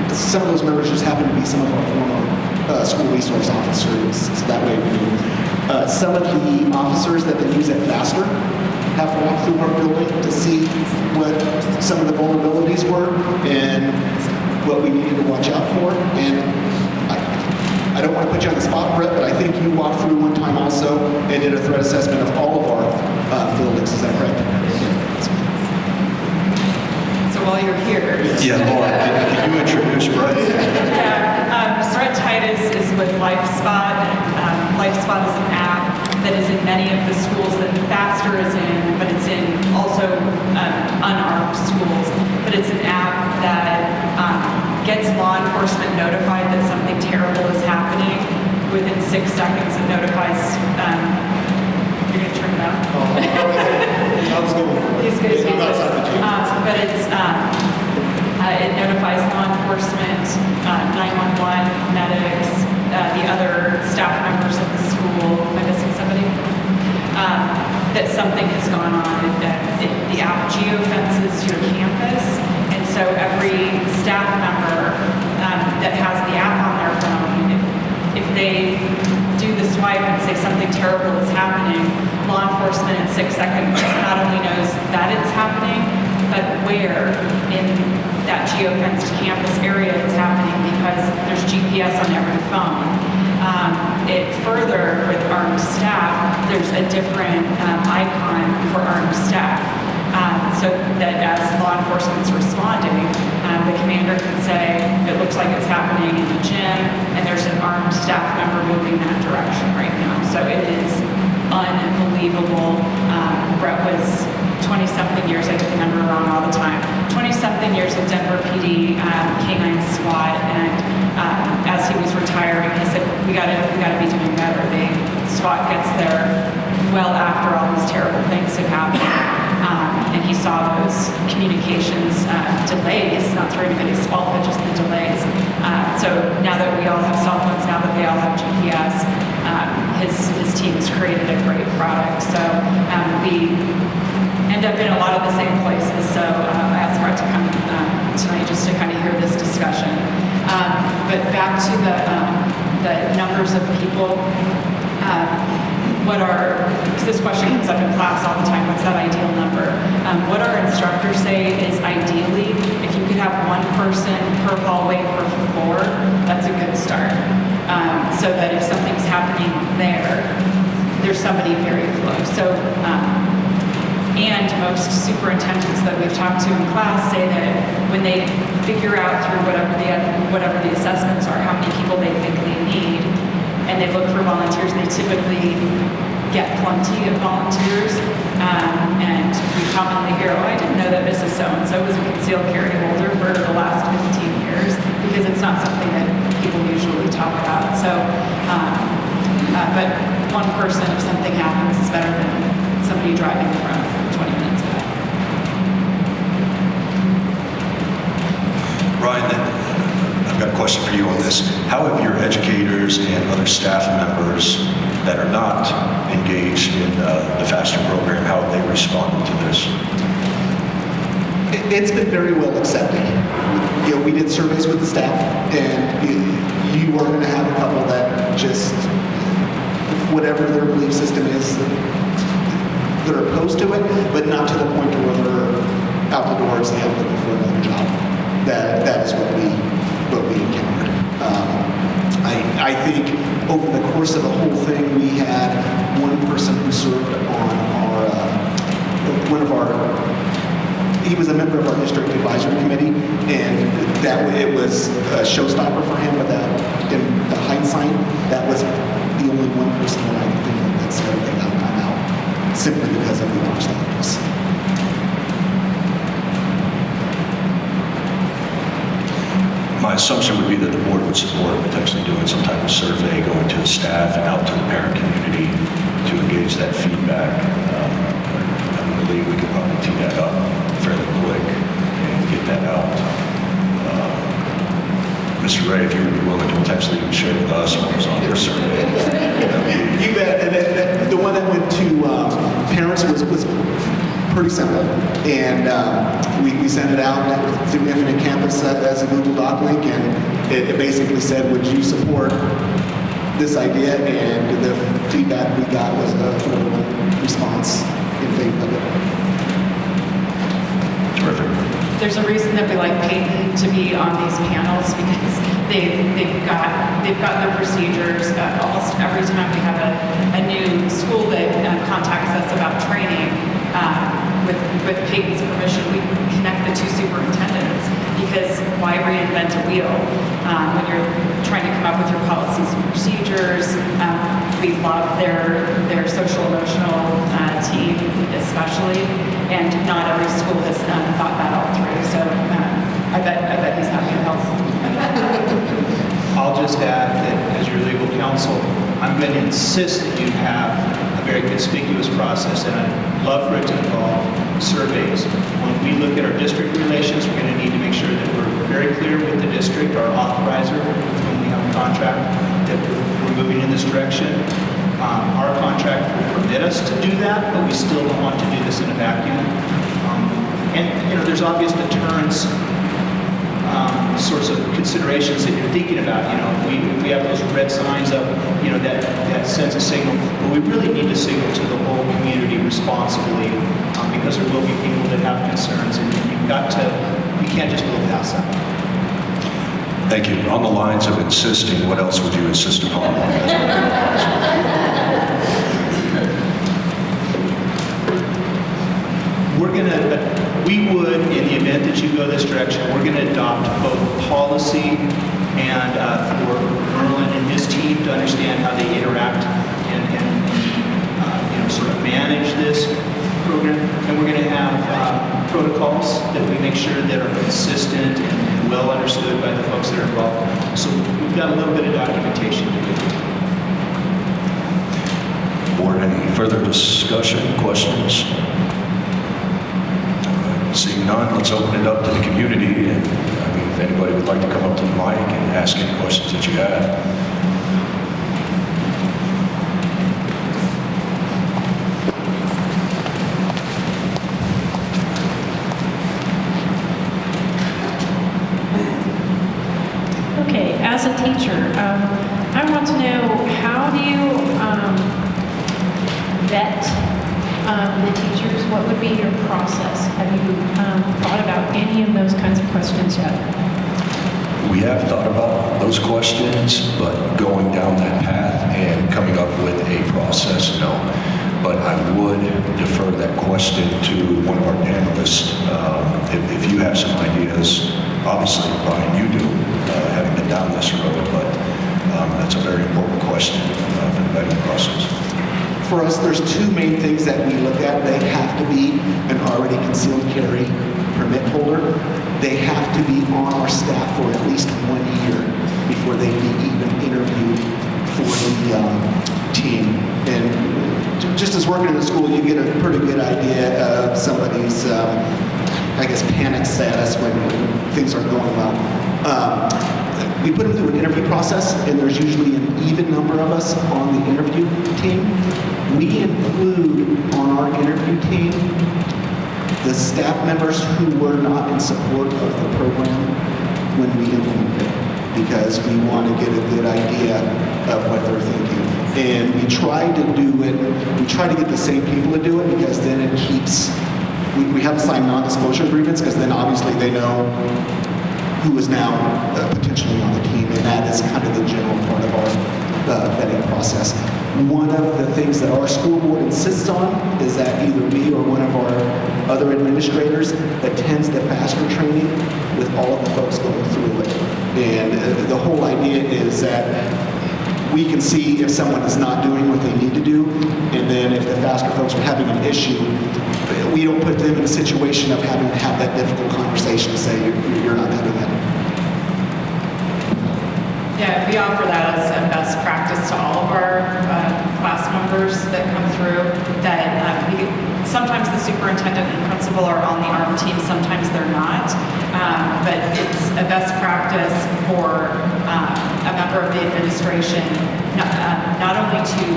Some of those members just happened to be some of our former school resource officers, so that way we knew. Some of the officers that they use at Faster have walked through our building to see what some of the vulnerabilities were and what we needed to watch out for. And I don't want to put you on the spot, Brett, but I think you walked through one time also and did a threat assessment of all of our buildings. Is that correct? So while you're here. Yeah, Laura, can you introduce Brett? Yeah, Brett Titus is with LifeSpot. LifeSpot is an app that is in many of the schools that Faster is in, but it's in also unarmed schools. But it's an app that gets law enforcement notified that something terrible is happening. Within 6 seconds, it notifies. You're going to turn it on? I was going for it. He's good. I'm outside the gym. But it notifies law enforcement, 911, medics, the other staff members of the school. Am I missing somebody? That something has gone on. The app geofences your campus, and so every staff member that has the app on their phone, if they do the swipe and say something terrible is happening, law enforcement in 6 seconds not only knows that it's happening, but where in that geofenced campus area it's happening because there's GPS on every phone. It further, with armed staff, there's a different icon for armed staff. So that as law enforcement's responding, the commander can say, it looks like it's happening in the gym, and there's an armed staff member moving that direction right now. So it is unbelievable. Brett was 20-something years, I get the number wrong all the time, 20-something years with Denver PD, K-9 SWAT, and as he was retiring, he said, we gotta be doing better. SWAT gets there well after all these terrible things have happened. And he saw those communications delays, not through anybody's fault, but just the delays. So now that we all have cell phones, now that they all have GPS, his team has created a great product. So we end up in a lot of the same places. So I asked Brett to come tonight just to kind of hear this discussion. But back to the numbers of people. Because this question comes up in class all the time, what's that ideal number? What our instructors say is ideally, if you could have one person per hallway per floor, that's a good start. So that if something's happening there's somebody very close. So, and most superintendents that we've talked to in class say that when they figure out through whatever the assessments are, how many people they think they need, and they look for volunteers, they typically get plenty of volunteers. And we commonly hear, oh, I didn't know that Mrs. So-and-so was a concealed carry holder for the last 15 years, because it's not something that people usually talk about. So, but one person, if something happens, is better than somebody driving from 20 minutes away. Ryan, I've got a question for you on this. How have your educators and other staff members that are not engaged in the FASTER program, how have they responded to this? It's been very well accepted. You know, we did surveys with the staff, and you are going to have a couple that just, whatever their belief system is, they're opposed to it, but not to the point to where they're out the door and say, I'm looking for another job. That is what we encountered. I think over the course of the whole thing, we had one person who served on he was a member of our district advisory committee, and it was a showstopper for him, but in the hindsight, that was the only one person that I could think of that said they got time out simply because of the large staffness. My assumption would be that the board would support potentially doing some type of survey, going to the staff and out to the parent community to engage that feedback. I believe we could probably tee that up fairly quick and get that out. Mr. Ray, if you would be willing to potentially share with us what was on your survey. You bet. And the one that went to parents was pretty simple. And we sent it out through Infinite Campus as a Google Doc link, and it basically said, would you support this idea? And the feedback we got was a favorable response in favor of it. Terrific. There's a reason that we like Peyton to be on these panels, because they've got their procedures. Almost every time we have a new school that contacts us about training, with Peyton's permission, we connect the two superintendents, because why reinvent a wheel when you're trying to come up with your policies and procedures? We love their social emotional team especially, and not every school has thought that all through. So I bet he's happy to help. I'll just add that as your legal counsel, I'm going to insist that you have a very conspicuous process, and I'd love for it to involve surveys. When we look at our district relations, we're going to need to make sure that we're very clear with the district, our authorizer, with whom we have a contract, that we're moving in this direction. Our contract will permit us to do that, but we still don't want to do this in a vacuum. And there's obvious deterrence sorts of considerations that you're thinking about. If we have those red signs up, that sends a signal. But we really need to signal to the whole community responsibly, because there will be people that have concerns, and you can't just blow past that. Thank you. On the lines of insisting, what else would you insist upon? We would, in the event that you go this direction, we're going to adopt both policy and for Merlin and his team to understand how they interact and sort of manage this program. And we're going to have protocols that we make sure that are consistent and well understood by the folks that are involved. So we've got a little bit of documentation to do. Board, any further discussion, questions? Seeing none, let's open it up to the community. And if anybody would like to come up to the mic and ask any questions that you have. Okay, as a teacher, I want to know, how do you vet the teachers? What would be your process? Have you thought about any of those kinds of questions yet? We have thought about those questions, but going down that path and coming up with a process, no. But I would defer that question to one of our panelists. If you have some ideas, obviously, Brian, you do, having been down this road, but that's a very important question for the vetting process. For us, there's two main things that we look at. They have to be an already concealed carry permit holder. They have to be on our staff for at least 1 year before they be even interviewed for the team. And just as working in the school, you get a pretty good idea of somebody's, panic status when things are going well. we put them through an interview process, and there's usually an even number of us on the interview team. We include on our interview team the staff members who were not in support of the program when we implemented it, because we want to get a good idea of what they're thinking. And we try to do it, we try to get the same people to do it, because then it keeps, we have to sign non-disclosure agreements, because then obviously they know who is now potentially on the team, and that is kind of the general part of our vetting process. One of the things that our school board insists on is that either me or one of our other administrators attends the FASTER training with all of the folks going through it. And the whole idea is that we can see if someone is not doing what they need to do, and then if the FASTER folks are having an issue, we don't put them in a situation of having to have that difficult conversation to say, you're not doing that. Yeah, we offer that as a best practice to all of our class members that come through, that sometimes the superintendent and principal are on the ARM team, sometimes they're not, but it's a best practice for a member of the administration not only to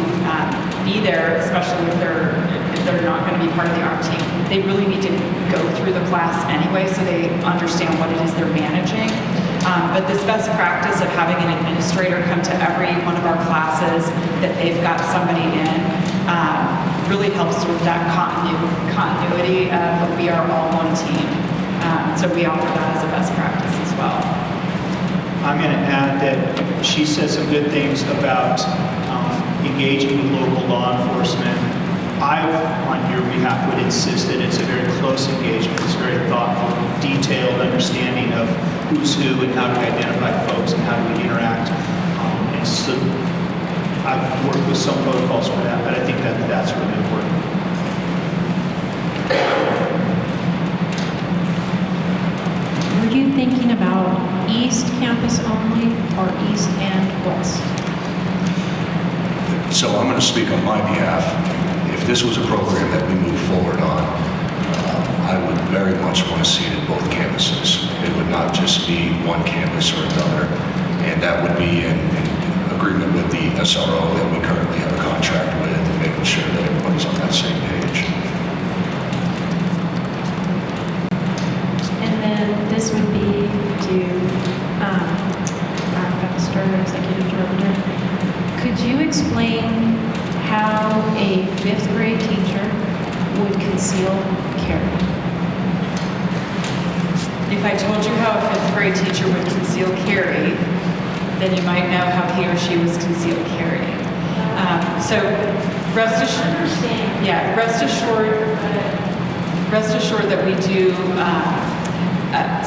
be there, especially if they're not going to be part of the ARM team, they really need to go through the class anyway so they understand what it is they're managing. But this best practice of having an administrator come to every one of our classes that they've got somebody in really helps with that continuity of we are all one team. So we offer that as a best practice as well. I'm going to add that she said some good things about engaging with local law enforcement. I, on your behalf, would insist that it's a very close engagement. It's very thoughtful, detailed understanding of who's who and how to identify folks and how do we interact. And so I've worked with some protocols for that, but I think that that's really important. Were you thinking about East Campus only or East and West? So I'm going to speak on my behalf. If this was a program that we move forward on, I would very much want to see it at both campuses. It would not just be one campus or another, and that would be in agreement with the SRO that we currently have a contract with, and making sure that everybody's on that same page. And then this would be to our FASTER executive director. Could you explain how a 5th grade teacher would conceal carry? If I told you how a 5th grade teacher would conceal carry, then you might know how he or she was concealed carrying. So rest assured that we do.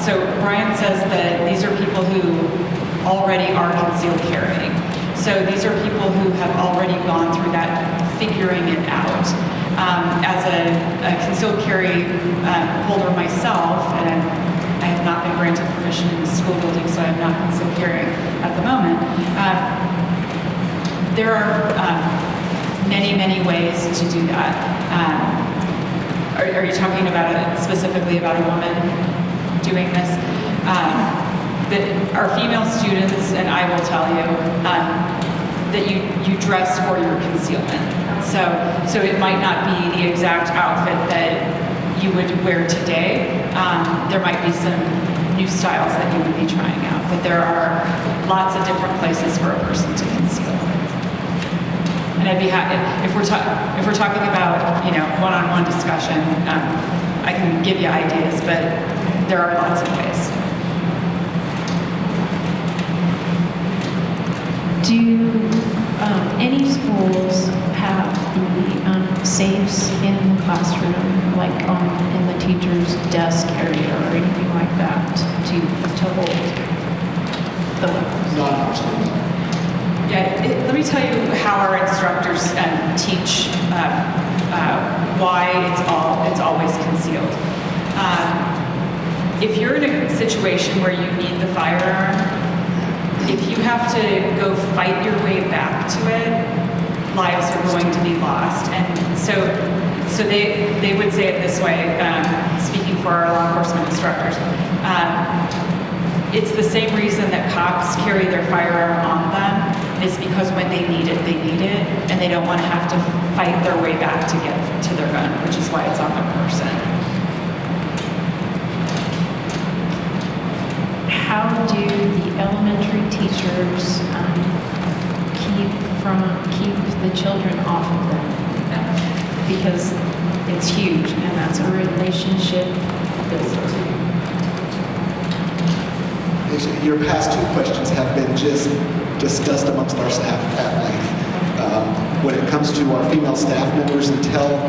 So Brian says that these are people who already are concealed carrying. So these are people who have already gone through that figuring it out. As a concealed carry holder myself, and I have not been granted permission in the school building, so I'm not concealed carrying at the moment. There are many, many ways to do that. Are you talking about specifically about a woman doing this? Our female students, and I will tell you, that you dress for your concealment. So it might not be the exact outfit that you would wear today. There might be some new styles that you would be trying out, but there are lots of different places for a person to conceal. And I'd be happy if we're talking about one-on-one discussion. I can give you ideas, but there are lots of ways. Do any schools have the safes in the classroom, like in the teacher's desk area or anything like that, to hold the weapons? Not in our schools. Yeah, let me tell you how our instructors teach why it's always concealed. If you're in a situation where you need the firearm, if you have to go fight your way back to it, lives are going to be lost. And so they would say it this way, speaking for our law enforcement instructors. It's the same reason that cops carry their firearm on them, is because when they need it, and they don't want to have to fight their way back to get to their gun, which is why it's on their person. How do the elementary teachers keep the children off of them? Because it's huge, and that's a relationship built. Your past two questions have been just discussed amongst our staff at length. When it comes to our female staff members, until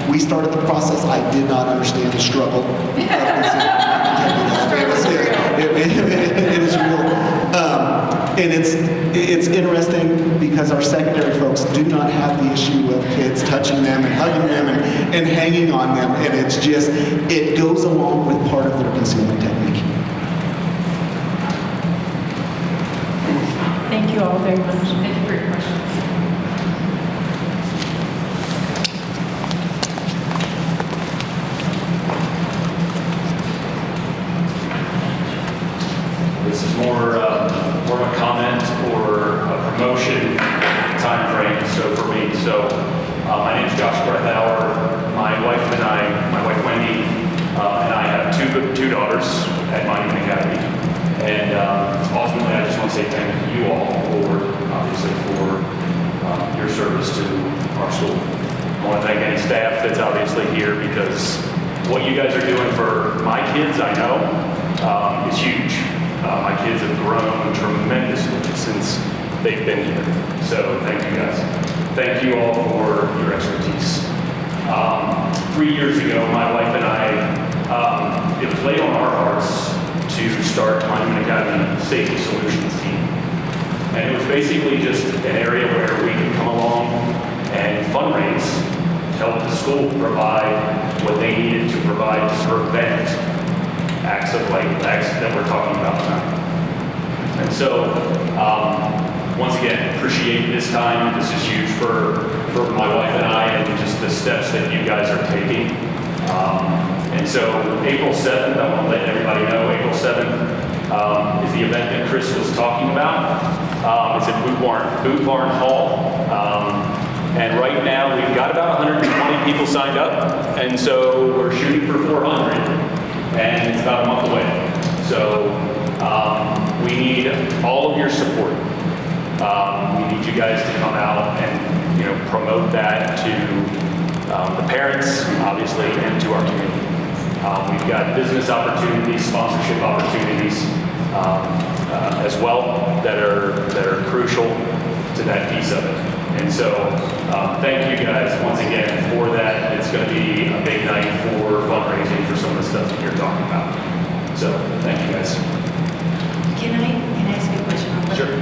we started the process, I did not understand the struggle. It is real. And it's interesting because our secondary folks do not have the issue of kids touching them and hugging them and hanging on them. And it's just, it goes along with part of their concealment technique. Thank you all very much. Thank you for your questions. This is more of a comment or a promotion time frame. So for me, my name is Josh Brethauer. My wife Wendy, and I have two daughters at Monument Academy. And ultimately, I just want to say thank you all for your service to our school. I want to thank any staff that's obviously here, because what you guys are doing for my kids, I know, is huge. My kids have grown tremendously since they've been here. So thank you guys. Thank you all for your expertise. 3 years ago, my wife and I, it was laid on our hearts to start Monument Academy Safety Solutions Team. And it was basically just an area where we could come along and fundraise, help the school provide what they needed to provide to prevent acts that we're talking about tonight. And so, once again, appreciate this time. This is huge for my wife and I, and just the steps that you guys are taking. And so April 7th, I want to let everybody know, April 7th is the event that Chris was talking about. It's at Boot Barn Hall. And right now we've got about 120 people signed up. And so we're shooting for 400. And it's about a month away. So we need all of your support. We need you guys to come out and promote that to the parents, obviously, and to our community. We've got business opportunities, sponsorship opportunities as well that are crucial to that piece of it. And so thank you guys once again for that. It's going to be a big night for fundraising for some of the stuff that you're talking about. So thank you guys. Can I ask you a question on that? Sure.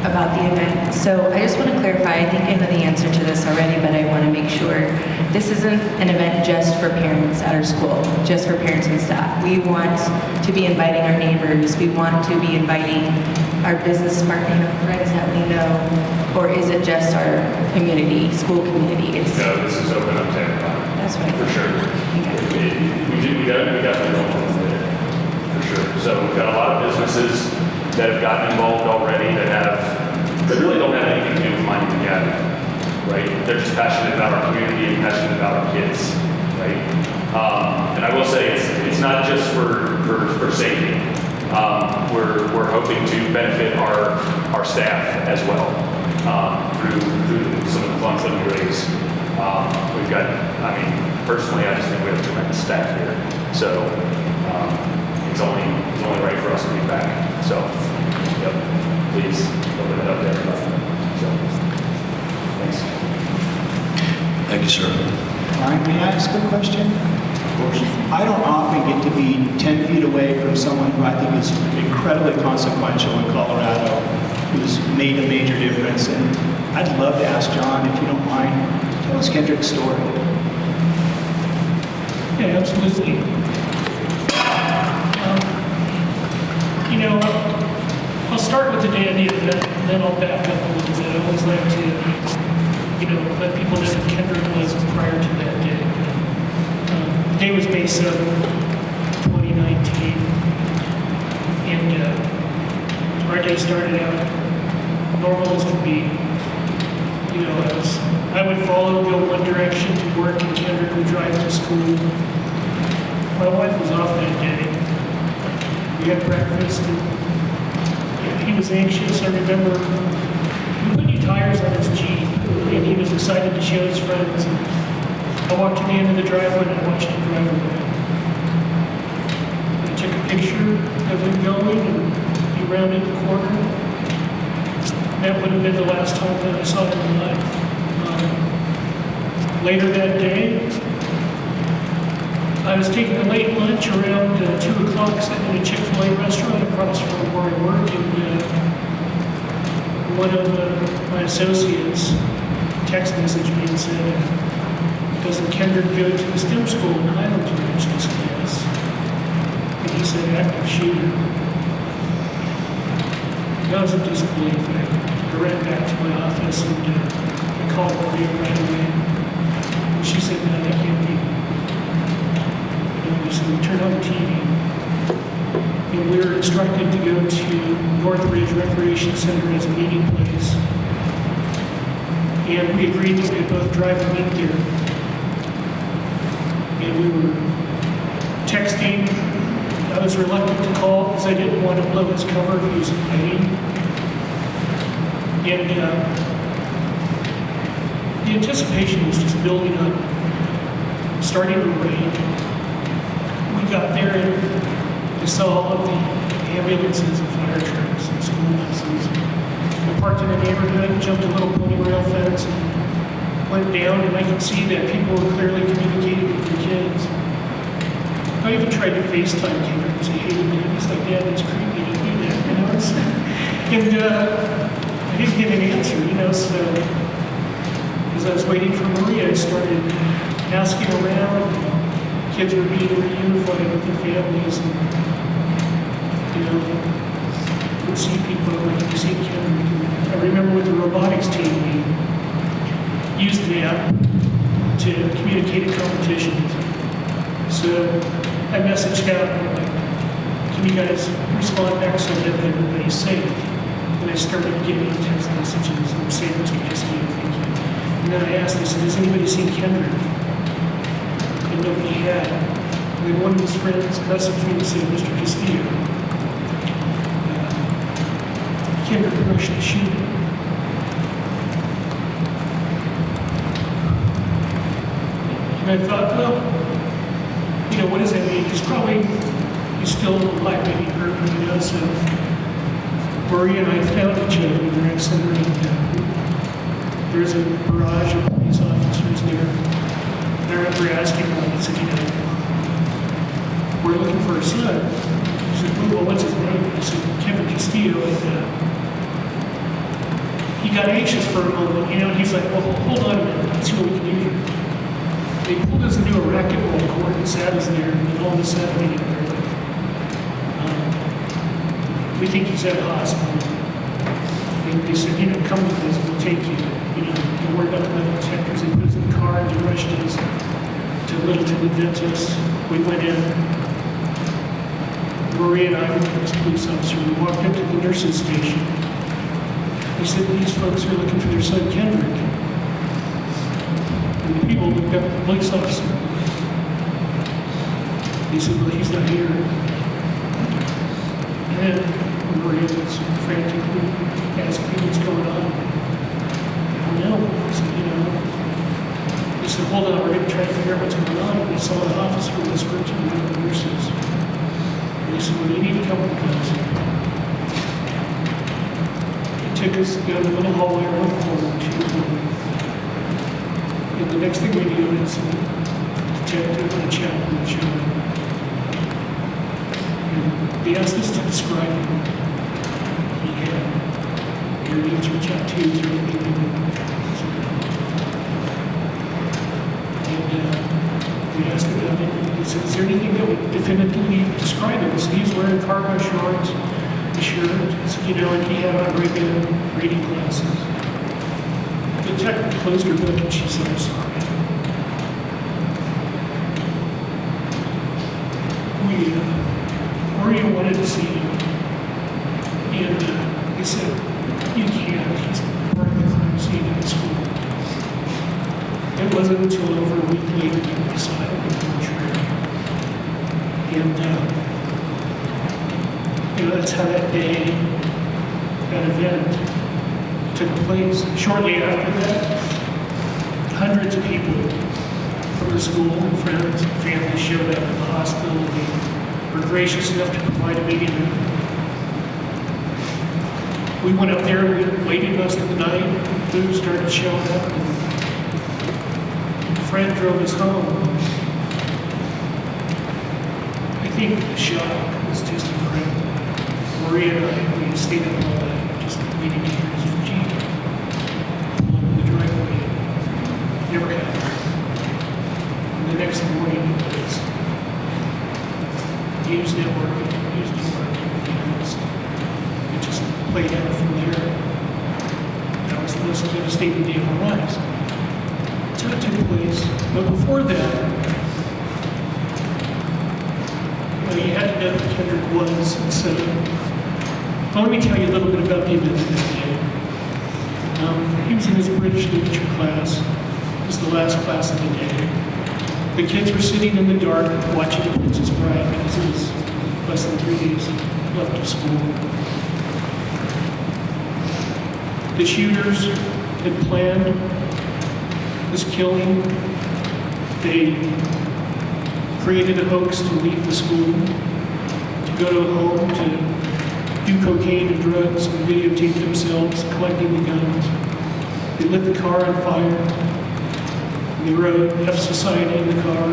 About the event? So I just want to clarify, I think I know the answer to this already, but I want to make sure. This isn't an event just for parents at our school, just for parents and staff. We want to be inviting our neighbors. We want to be inviting our business partner friends that we know, or is it just our community, school community? No, this is open up to everybody. That's right. For sure. We definitely don't want to limit it. For sure. So we've got a lot of businesses that have gotten involved already that really don't have anything to do with Monument Academy, right? They're just passionate about our community and passionate about our kids, right? And I will say it's not just for safety. We're hoping to benefit our staff as well through some of the funds that we raise. We've got, personally, I just think we have tremendous staff here. So it's only right for us to be back. So, yep, please open it up to everybody. So, thanks. Thank you, sir. Ryan, may I ask a question? Of course. I don't often get to be 10 feet away from someone who I think is incredibly consequential in Colorado, who's made a major difference. And I'd love to ask John, if you don't mind, tell us Kendrick's story. Yeah, absolutely. I'll start with the day of the event, and then I'll back up a little bit. I always like to, let people know who Kendrick was prior to that day. The day was May 7th, 2019, and day started out normal as could be. You know, I would follow, go one direction to work, and Kendrick would drive to school. My wife was off that day. We had breakfast, and he was anxious. I remember we put new tires on his Jeep, and he was excited to show his friends. And I walked to the end of the driveway, and I watched him drive away. I took a picture of him going, and he rounded the corner. That would have been the last time that I saw him in life. Later that day, I was taking a late lunch around 2 o'clock, sitting in a Chick-fil-A restaurant across from where I work, and one of my associates text messaged me and said, "Doesn't Kendrick go to the STEM school in Highlands Ranch?" I said, "Yes." And he said, "Active shooter." I was in disbelief. I ran back to my office and I called Maria right away. And she said, "No, that can't be." And so we turned on the TV. And we were instructed to go to Northridge Recreation Center as a meeting place. And we agreed that we'd both drive and meet there. And we were texting. I was reluctant to call because I didn't want to blow his cover if he was in pain. And the anticipation was just building up, starting to rain. We got there and I saw all of the ambulances and fire trucks and school buses. I parked in a neighborhood, jumped a little pony rail fence, and went down, and I could see that people were clearly communicating with their kids. I even tried to FaceTime Kendrick and say, "Hey, man," he's like, "Dad, it's creepy to do that," you know? And I didn't get an answer, you know, so as I was waiting for Maria, I started asking around. Kids were being reunified with their families, and, you know, would see people like you see Kendrick. And I remember with the robotics team, we used the app to communicate at competitions. So I messaged out, like, "Can you guys respond back so that everybody's safe?" And I started getting text messages and saying, "Mr. Castillo, thank you." And then I asked, I said, "Has anybody seen Kendrick?" And nobody had. And then one of his friends messaged me and said, "Mr. Castillo, Kendrick rushed the shooter." And I thought, well, you know, what does that mean? He's still alive, maybe hurt, you know, so Maria and I found each other in the rec center, and there's a barrage of police officers there. And I remember asking one, I said, "You know, we're looking for our son." He said, "Well, what's his name?" I said, "Kevin Castillo." And he got anxious for a moment, you know, and he's like, "Well, hold on a minute, let's see what we can do here." They pulled us into a racquetball court and sat us there, and then all of a sudden, we didn't know. We think he's at a hospital. They said, "You know, come with us, we'll take you." You know, they worried about the metal detectors. They put us in the car and they rushed us to Littleton Adventist. We went in. Maria and I were this police officer. We walked up to the nurse's station. They said, "These folks are looking for their son, Kendrick." And the people looked up at the police officer. He said, "Well, he's not here." And then Maria was frantically asking me what's going on. I don't know. I said, "You know." He said, "Hold on, we're going to try to figure out what's going on." And we saw an officer whisper to one of the nurses. And he said, "Well, you need to come with us." He took us down the little hallway around the corner to the building. And the next thing we knew is a detective and a chaplain showed up. They asked us to describe him. He had earrings or tattoos or anything. And we asked about it. And he said, "Is there anything that would definitively describe him?" So he's wearing cargo shorts, a shirt, you know, and he had on regular reading glasses. The detective closed her book and she said, "I'm sorry." Maria wanted to see him, and said, you can't, he's part of the crime scene at the school. It wasn't until over a week later that we saw it in the mortuary. And, that's how that day, that event took place. Shortly after that, hundreds of people from the school, friends, and family showed up at the hospital. They were gracious enough to provide a meeting room. We went up there, we waited most of the night, food started showing up, and a friend drove us home. I think the shock was just incredible. Maria and I, we stayed up all night, just waiting to hear his Jeep pull up in the driveway. Never happened. And the next morning, it was news network, everything else. It just played out from there. That was the most devastating day of our lives. So it took place. But before that, you had to know who Kendrick was. And so, let me tell you a little bit about the event that day. He was in his British literature class. It was the last class of the day. The kids were sitting in the dark watching The Princess Bride because it was less than 3 days left of school. The shooters had planned this killing. They created a hoax to leave the school, to go to a home, to do cocaine and drugs, and videotape themselves collecting the guns. They lit the car on fire. They wrote F Society in the car,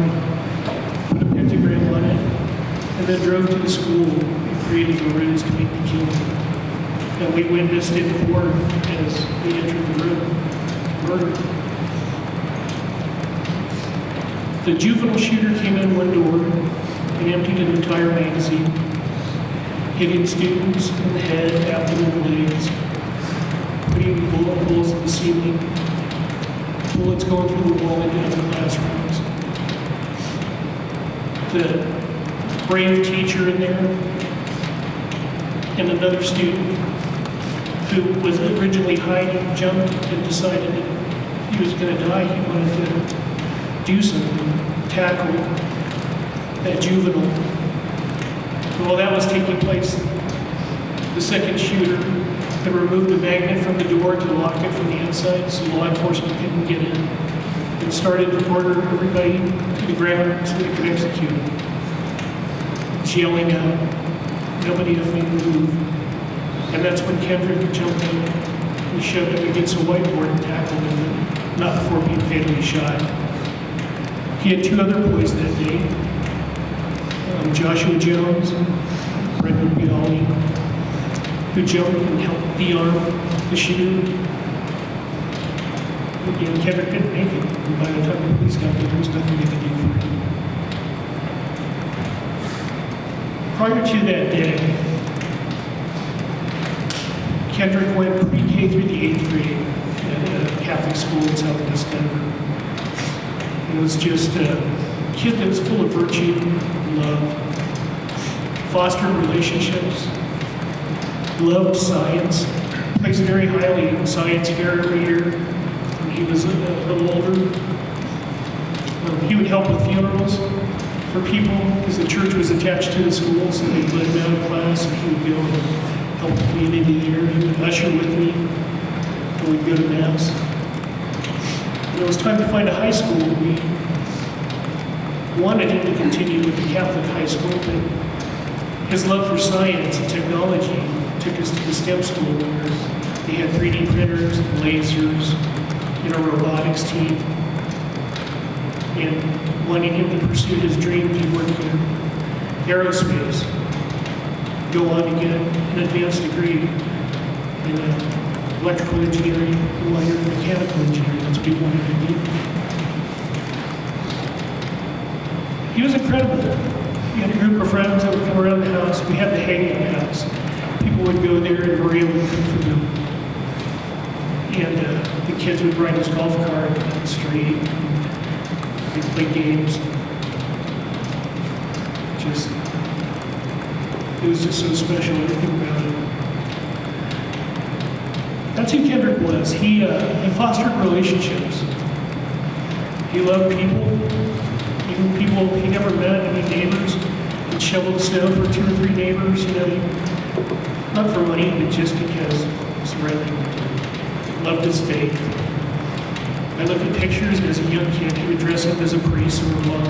put a pentagram on it, and then drove to the school and created a ruse to make the killing. And we witnessed it in court as we entered the room. Murder. The juvenile shooter came in one door and emptied an entire magazine, hitting students in the head, abdomen, legs, putting bullet holes in the ceiling, bullets going through the wall and down the classrooms. The brave teacher in there and another student who was originally hiding jumped and decided that he was going to die. He wanted to do something, tackle that juvenile. While that was taking place, the second shooter had removed the magnet from the door to lock it from the inside so law enforcement couldn't get in, and started to order everybody to the ground so they could execute him. He's yelling out, nobody if we move. And that's when Kendrick jumped in and shoved him against a whiteboard and tackled him, not before being fatally shot. He had two other boys that day, Joshua Jones and Brendan Bialy, who jumped and helped de-arm the shooter. Kendrick didn't make it, and by the time the police got there was nothing they could do for him. Prior to that day, Kendrick went pre-K through the 8th grade at a Catholic school in Southwest Denver. It was just a kid that was full of virtue, love, fostered relationships, loved science, placed very highly in science fair every year when he was a little older. He would help with funerals for people because the church was attached to the school, so they'd let him out of class and he would go and help the community there. He would usher with me and we'd go to Mass. When it was time to find a high school, we wanted him to continue with the Catholic high school, but his love for science and technology took us to the STEM school where they had 3D printers, lasers, and a robotics team. And wanting him to pursue his dream, he worked in aerospace, go on to get an advanced degree in electrical engineering, and later in mechanical engineering. That's what he wanted to do. He was incredible. We had a group of friends that would come around the house. We had the hangout house. People would go there and Maria would cook for them. And the kids would ride his golf cart down the street. They'd play games. It was just so special, everything about it. That's who Kendrick was. He fostered relationships. He loved people, even people he never met, any neighbors. He'd shovel the snow for 2 or 3 neighbors, you know, not for money, but just because it's the right thing to do. Loved his faith. I look at pictures as a young kid, he would dress up as a priest or a monk.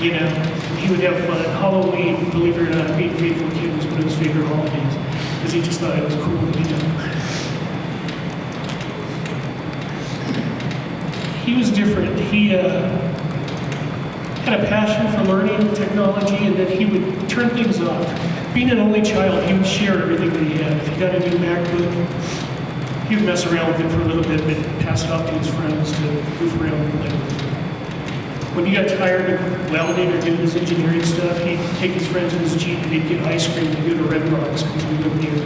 You know, he would have fun. Halloween, believe it or not, being a faithful kid was one of his favorite holidays because he just thought it was cool, you know. He was different. He had a passion for learning technology, and then he would turn things off. Being an only child, he would share everything that he had. If he got a new MacBook, he would mess around with it for a little bit, but pass it off to his friends to goof around and play with it. When he got tired of welding or doing his engineering stuff, he'd take his friends in his Jeep and he'd get ice cream and go to Red Rocks because we lived near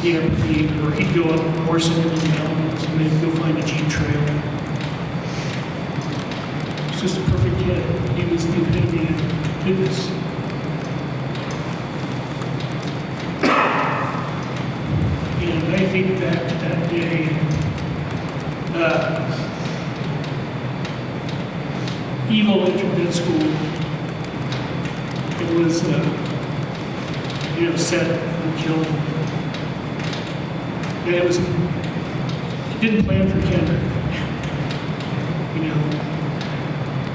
the amphitheater, or he'd go up horsing into the mountains and then go find a Jeep trail. He's just a perfect kid. He was the epitome of goodness. And I think back to that day, evil entered that school. It was, set and killed. And it didn't plan for Kendrick. You know,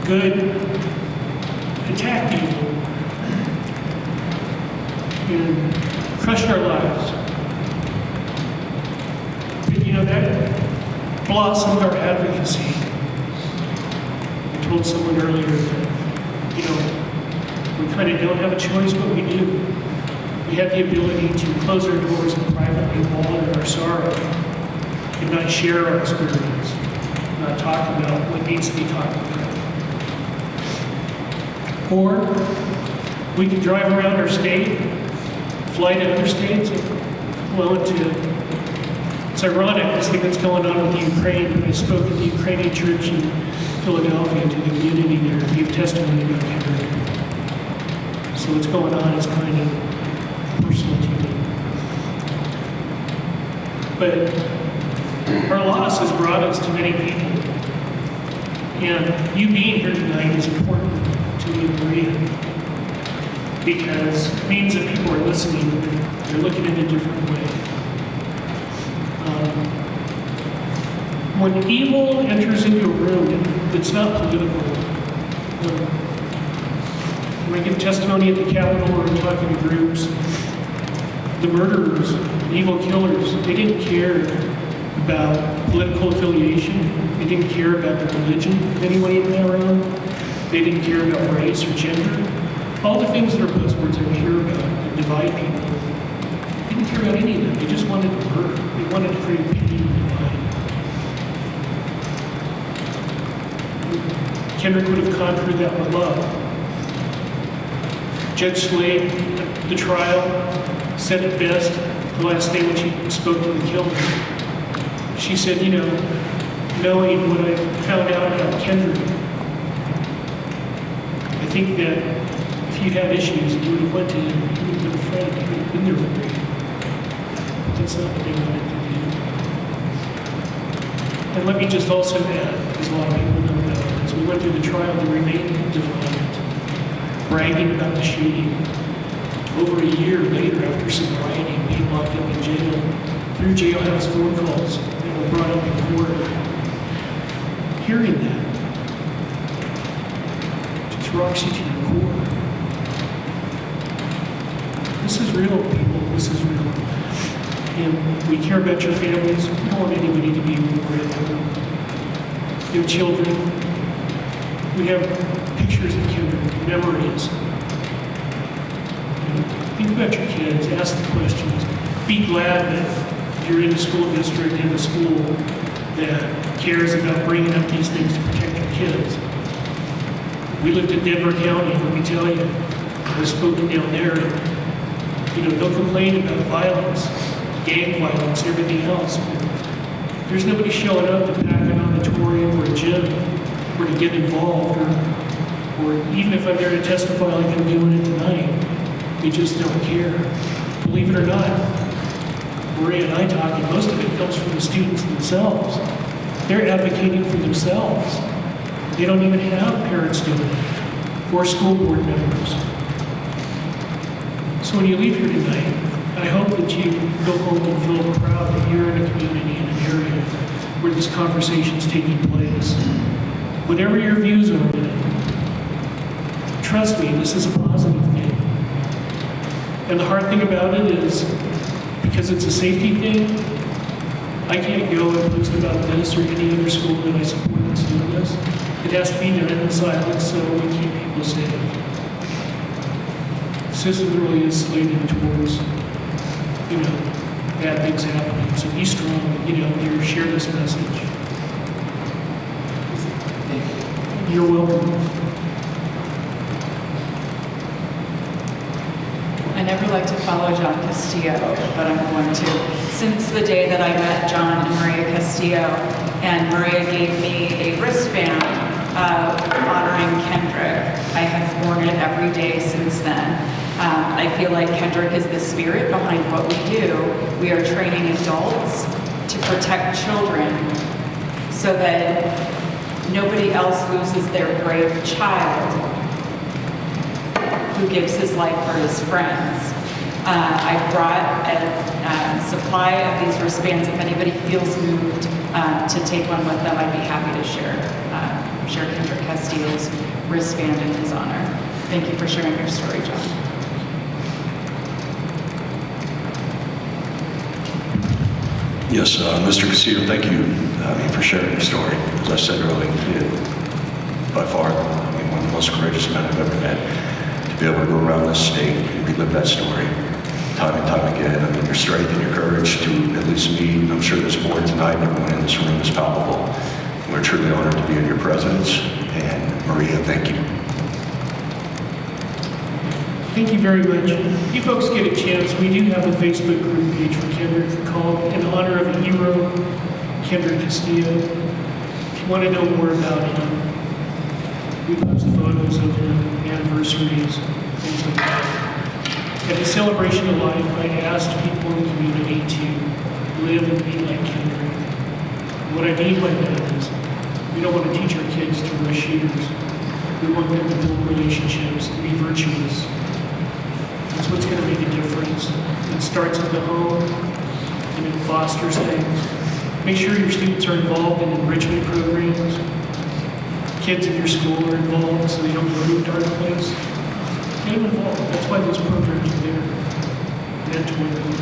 good attacked evil and crushed our lives. But, you know, that blossomed our advocacy. I told someone earlier that, you know, we kind of don't have a choice, but we do. We have the ability to close our doors and privately wallow in our sorrow and not share our experience, not talk about what needs to be talked about. Or we can drive around our state, fly to other states, it's ironic, this thing that's going on with Ukraine. I spoke at the Ukrainian church in Philadelphia to the community there and gave testimony about Kendrick. So what's going on is kind of personal to me. But our loss has brought us to many people. And you being here tonight is important to me and Maria, because it means that people are listening and they're looking in a different way. When evil enters into a room, it's not political. When I give testimony at the Capitol or I'm talking to groups, the murderers, the evil killers, they didn't care about political affiliation. They didn't care about the religion of anyone in that room. They didn't care about race or gender. All the things that are buzzwords that we hear about that divide people. They didn't care about any of them. They just wanted to murder. They wanted to create pain and divide. Kendrick would have conquered that with love. Judge Slade, at the trial, said it best the last day when she spoke to the killer. She said, you know, knowing what I found out about Kendrick, I think that if you had issues, you would have went to him, you would have been a friend, you would have been there for you. But that's not what they wanted to do. And let me just also add, because a lot of people don't know, as we went through the trial, they remained defiant, bragging about the shooting. Over a year later, after sobriety and being locked up in jail, through jailhouse phone calls that were brought up in court, hearing that just rocks you to your core. This is real, people. This is real. And we care about your families. We don't want anybody to be worried about them. Your children. We have pictures of Kendrick, memories. Think about your kids, ask the questions. Be glad that you're in a school district, in a school that cares about bringing up these things to protect your kids. We lived in Denver County, let me tell you. I was spoken down there, and, they'll complain about violence, gang violence, everything else. But there's nobody showing up to pack an auditorium or a gym or to get involved, or even if I'm there to testify like I'm doing it tonight, we just don't care. Believe it or not, Maria and I talk, and most of it comes from the students themselves. They're advocating for themselves. They don't even have parents doing it, or school board members. So when you leave here tonight, I hope that you go home and feel proud that you're in a community, in an area where this conversation's taking place. Whatever your views are on it, trust me, this is a positive thing. And the hard thing about it is, because it's a safety thing, I can't go and post about this or any other school that I support that's doing this. It has to be done in silence so we keep people safe. The system really is slated towards, bad things happening. So be strong, share this message. You're welcome. I never like to follow John Castillo, but I'm going to. Since the day that I met John and Maria Castillo, and Maria gave me a wristband honoring Kendrick, I have worn it every day since then. I feel like Kendrick is the spirit behind what we do. We are training adults to protect children so that nobody else loses their brave child who gives his life for his friends. I brought a supply of these wristbands. If anybody feels moved to take one with them, I'd be happy to share Kendrick Castillo's wristband in his honor. Thank you for sharing your story, John. Yes, Mr. Castillo, thank you for sharing your story. As I said earlier, by far, one of the most courageous men I've ever met. To be able to go around this state and relive that story time and time again. Your strength and your courage to at least me, I'm sure this board tonight and everyone in this room is palpable. We're truly honored to be in your presence. And Maria, thank you. Thank you very much. If you folks get a chance, we do have a Facebook group page for Kendrick called In Honor of a Hero, Kendrick Castillo. If you want to know more about him, we post photos of him, anniversaries, things like that. At the Celebration of Life, I asked people in the community to live and be like Kendrick. What I mean by that is, we don't want to teach our kids to rush shooters. We want them to build relationships, to be virtuous. That's what's going to make a difference. It starts at the home, and it fosters things. Make sure your students are involved in enrichment programs. Kids in your school are involved so they don't go to a dark place. Get them involved. That's why those programs are there. Mentor them.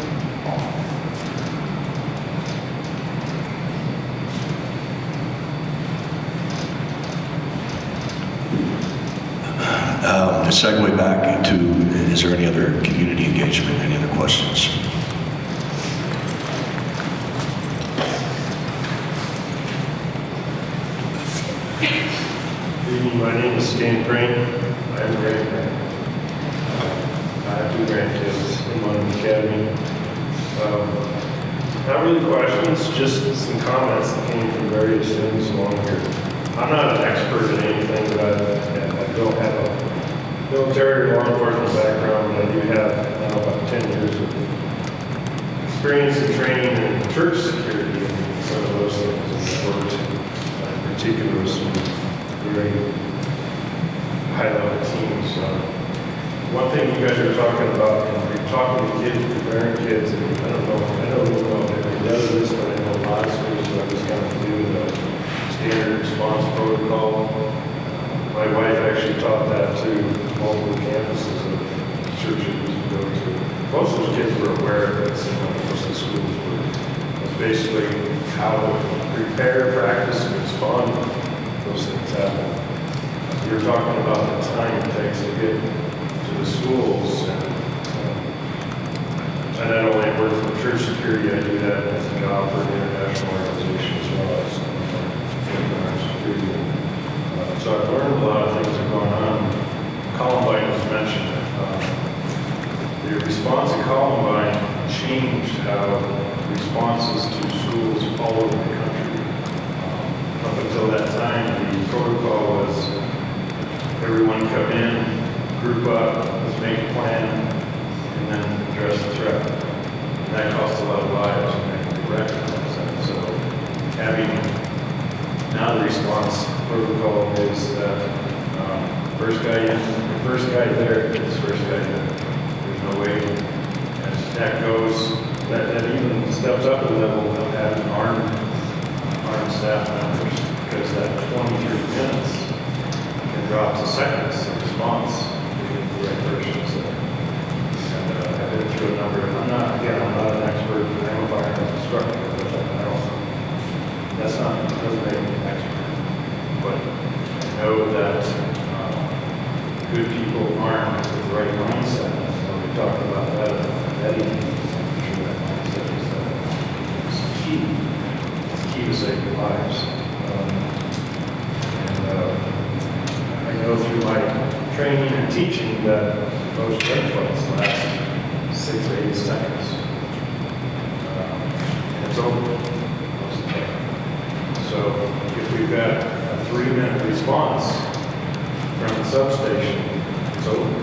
To segue back into, is there any other community engagement, any other questions? Good evening, my name is Stan Crane. I am a grandparent. I have 2 grandkids in London Academy. Not really questions, just some comments that came from various things along here. I'm not an expert in anything, but I don't have a military or law enforcement background, but I do have now about 10 years of experience and training in church security and some of those things. And I worked in particular with some very high-level teams. One thing you guys are talking about, and you're talking to kids, preparing kids, and I don't know if everybody does this, but I know a lot of schools that this kind of do the standard response protocol. My wife actually taught that to multiple campuses of churches we go to. Most of those kids were aware of this, and most of the schools were. It's basically how to prepare, practice, and respond when those things happen. You're talking about the time it takes to get to the schools. And I not only work for church security, I do that as a job for an international organization as well as security. So I've learned a lot of things that are going on. Columbine was mentioned. The response to Columbine changed how responses to schools all over the country. Up until that time, the protocol was everyone come in, group up, let's make a plan, and then address the threat. And that cost a lot of lives. protocol is that first guy in, first guy there is first guy in. There's no way, as that goes, that even steps up a level of having armed staff members, because that 23 minutes can drop to seconds of response to get the right persons there. And I've been through a number of, I'm not an expert, I'm a fire instructor, but I don't, doesn't make me an expert. But I know that good people armed with the right mindset, so we talked about that, vetting, making sure that mindset is key. It's key to saving lives. I know through my training and teaching that most gunfights last 6 to 8 seconds. And it's over most of the time. So if we've got a 3-minute response from the substation, it's over.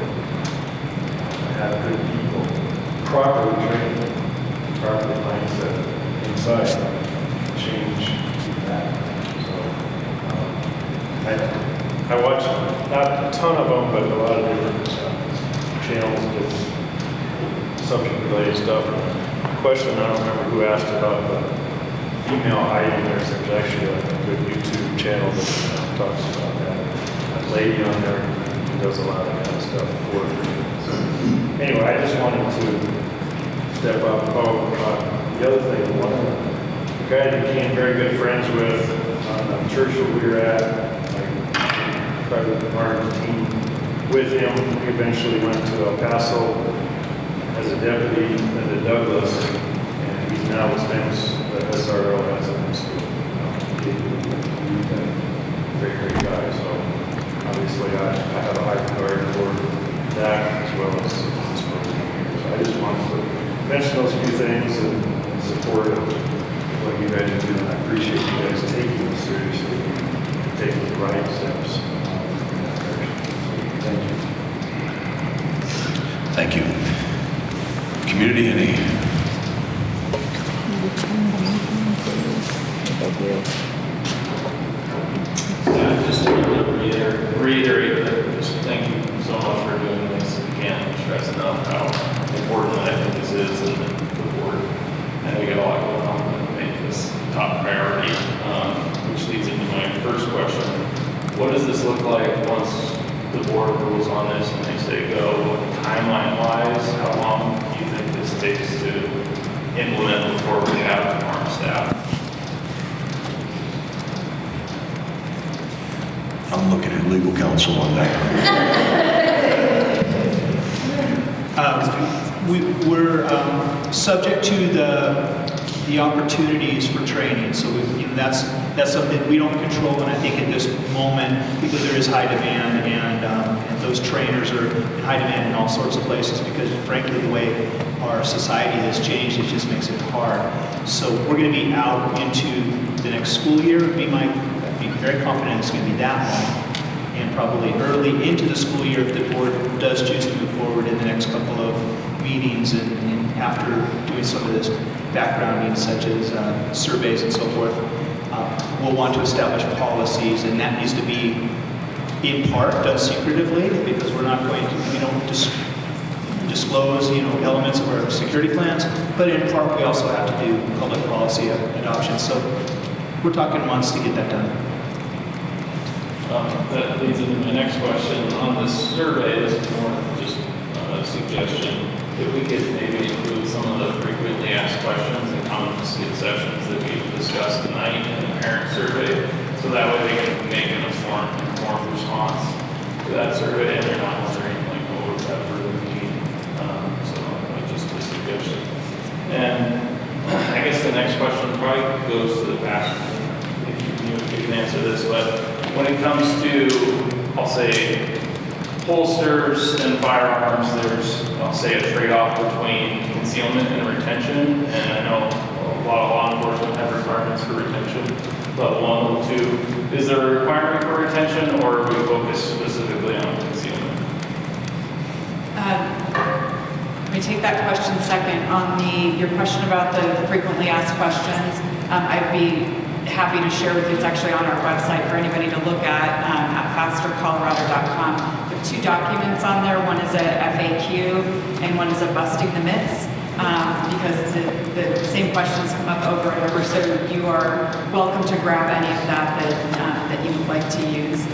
Have good people, properly trained, properly mindset inside, change that. So I watch not a ton of them, but a lot of different channels, different subject-related stuff. And a question, I don't remember who asked about the female hiding. There's actually a good YouTube channel that talks about that. A lady on there who does a lot of that kind of stuff for her. So anyway, I just wanted to step up. The other thing, one of the guys I became very good friends with on the church that we were at, President Martin's team with him. We eventually went to El Paso as a deputy into Douglas, and he's now with STEMS, the SRO has in school. He's a very great guy, so obviously I have a high regard for that as well as this program here. So I just wanted to mention those few things and support of what you guys are doing. I appreciate you guys taking this seriously and taking the right steps. Thank you. Thank you. Community, any? Yeah, just to reiterate that, just thank you so much for doing this. Can't stress enough how important I think this is and the board. And we got a lot going on to make this top priority, which leads into my first question. What does this look like once the board rules on this and they say go? Timeline-wise, how long do you think this takes to implement before we have armed staff? I'm looking at legal counsel on that. We're subject to the opportunities for training, so that's something we don't control, and I think at this moment, because there is high demand, and those trainers are in high demand in all sorts of places, because frankly, the way our society has changed, it just makes it hard. So we're going to be out into the next school year. I'd be very confident it's going to be that long, and probably early into the school year if the board does choose to move forward in the next couple of meetings and after doing some of this backgrounding, such as surveys and so forth. We'll want to establish policies, and that needs to be in part done secretively, because we don't disclose, elements of our security plans, but in part we also have to do public policy adoption. So we're talking months to get that done. That leads into my next question. On this survey, this is more just a suggestion. If we could maybe include some of the frequently asked questions and common misconceptions that we've discussed tonight in the parent survey, so that way they can make an informed response to that survey, and they're not wondering, like, what was that further mean? So just a suggestion. And I guess the next question probably goes to the back. If you can answer this, but when it comes to, I'll say, holsters and firearms, there's, I'll say, a trade-off between concealment and retention. And I know a lot of law enforcement have requirements for retention, level 1, level 2. Is there a requirement for retention, or do we focus specifically on concealment? Let me take that question second. On your question about the frequently asked questions, I'd be happy to share with you. It's actually on our website for anybody to look at fastercolorado.com. There are 2 documents on there. One is a FAQ and one is a busting the myths. Because the same questions come up over and over, so you are welcome to grab any of that you would like to use.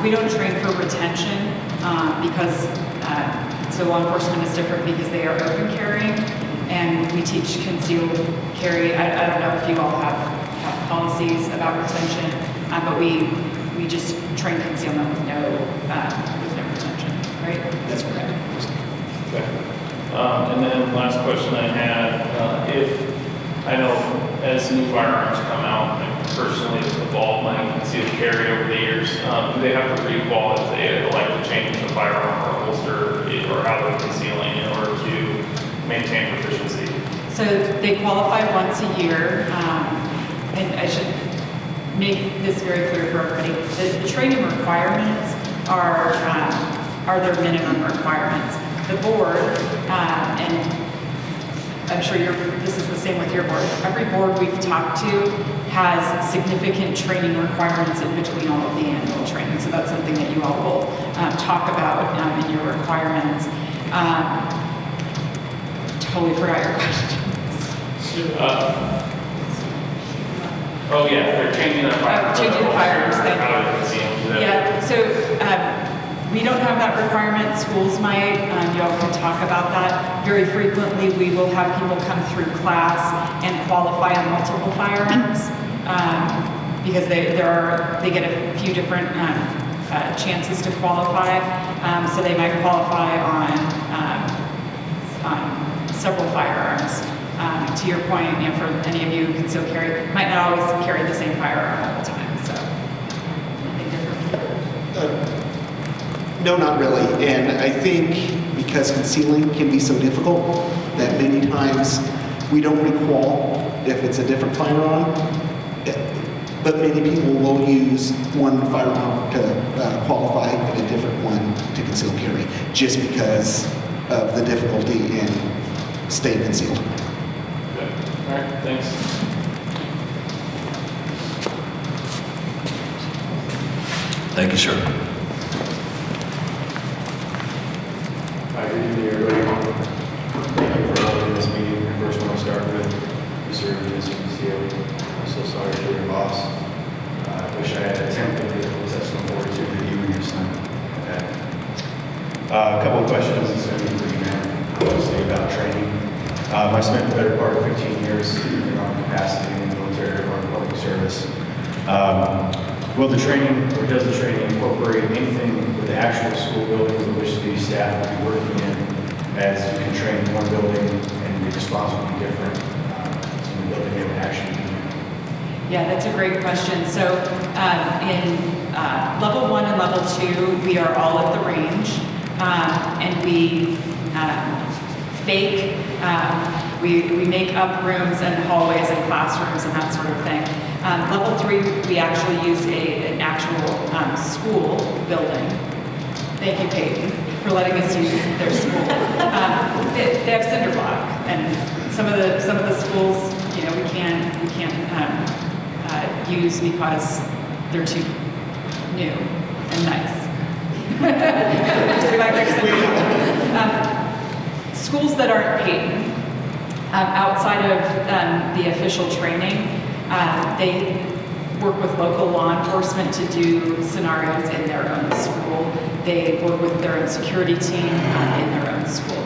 We don't train for retention because so law enforcement is different because they are open carrying, and we teach concealed carry. I don't know if you all have policies about retention, but we just train concealment with no retention, right? That's correct. Okay. And then last question I had, if, I know as new firearms come out, I personally have evolved my concealed carry over the years, do they have to re-qual if they like to change the firearm or holster or how they're concealing in order to maintain proficiency? So they qualify once a year, and I should make this very clear for everybody. The training requirements are their minimum requirements. The board, and I'm sure this is the same with your board, every board we've talked to has significant training requirements in between all of the annual training. So that's something that you all will talk about in your requirements. Totally forgot your question. Oh yeah, they're changing their firearms. Changing the firearms thing. How they conceal that. Yeah, so we don't have that requirement. Schools might. Y'all can talk about that. Very frequently, we will have people come through class and qualify on multiple firearms because they get a few different chances to qualify. So they might qualify on several firearms. To your point, for any of you who can still carry, might not always carry the same firearm all the time. So, anything different? No, not really. And I think because concealing can be so difficult that many times we don't recall if it's a different firearm, but many people will use one firearm to qualify and a different one to conceal carry just because of the difficulty in staying concealed. Okay. All right, thanks. Thank you, sir. Hi, good evening, everybody. Thank you for holding this meeting. I first want to start with Mr. PCO. I'm so sorry for your loss. I wish I had attempted to test on board to you and your son. Okay. A couple of questions this evening for you, man. Mostly about training. I spent the better part of 15 years in our capacity in the military or public service. Will the training, or does the training incorporate anything with the actual school buildings in which the staff will be working in, as you can train in one building and the response will be different in the building they would actually be in? Yeah, that's a great question. So in level 1 and level 2, we are all at the range, and we fake, we make up rooms and hallways and classrooms and that sort of thing. Level 3, we actually use an actual school building. Thank you, Peyton, for letting us use their school. They have cinder block, and some of the schools, we can't use because they're too new and nice. We like their cinder block. Schools that aren't Peyton, outside of the official training, they work with local law enforcement to do scenarios in their own school. They work with their own security team in their own school.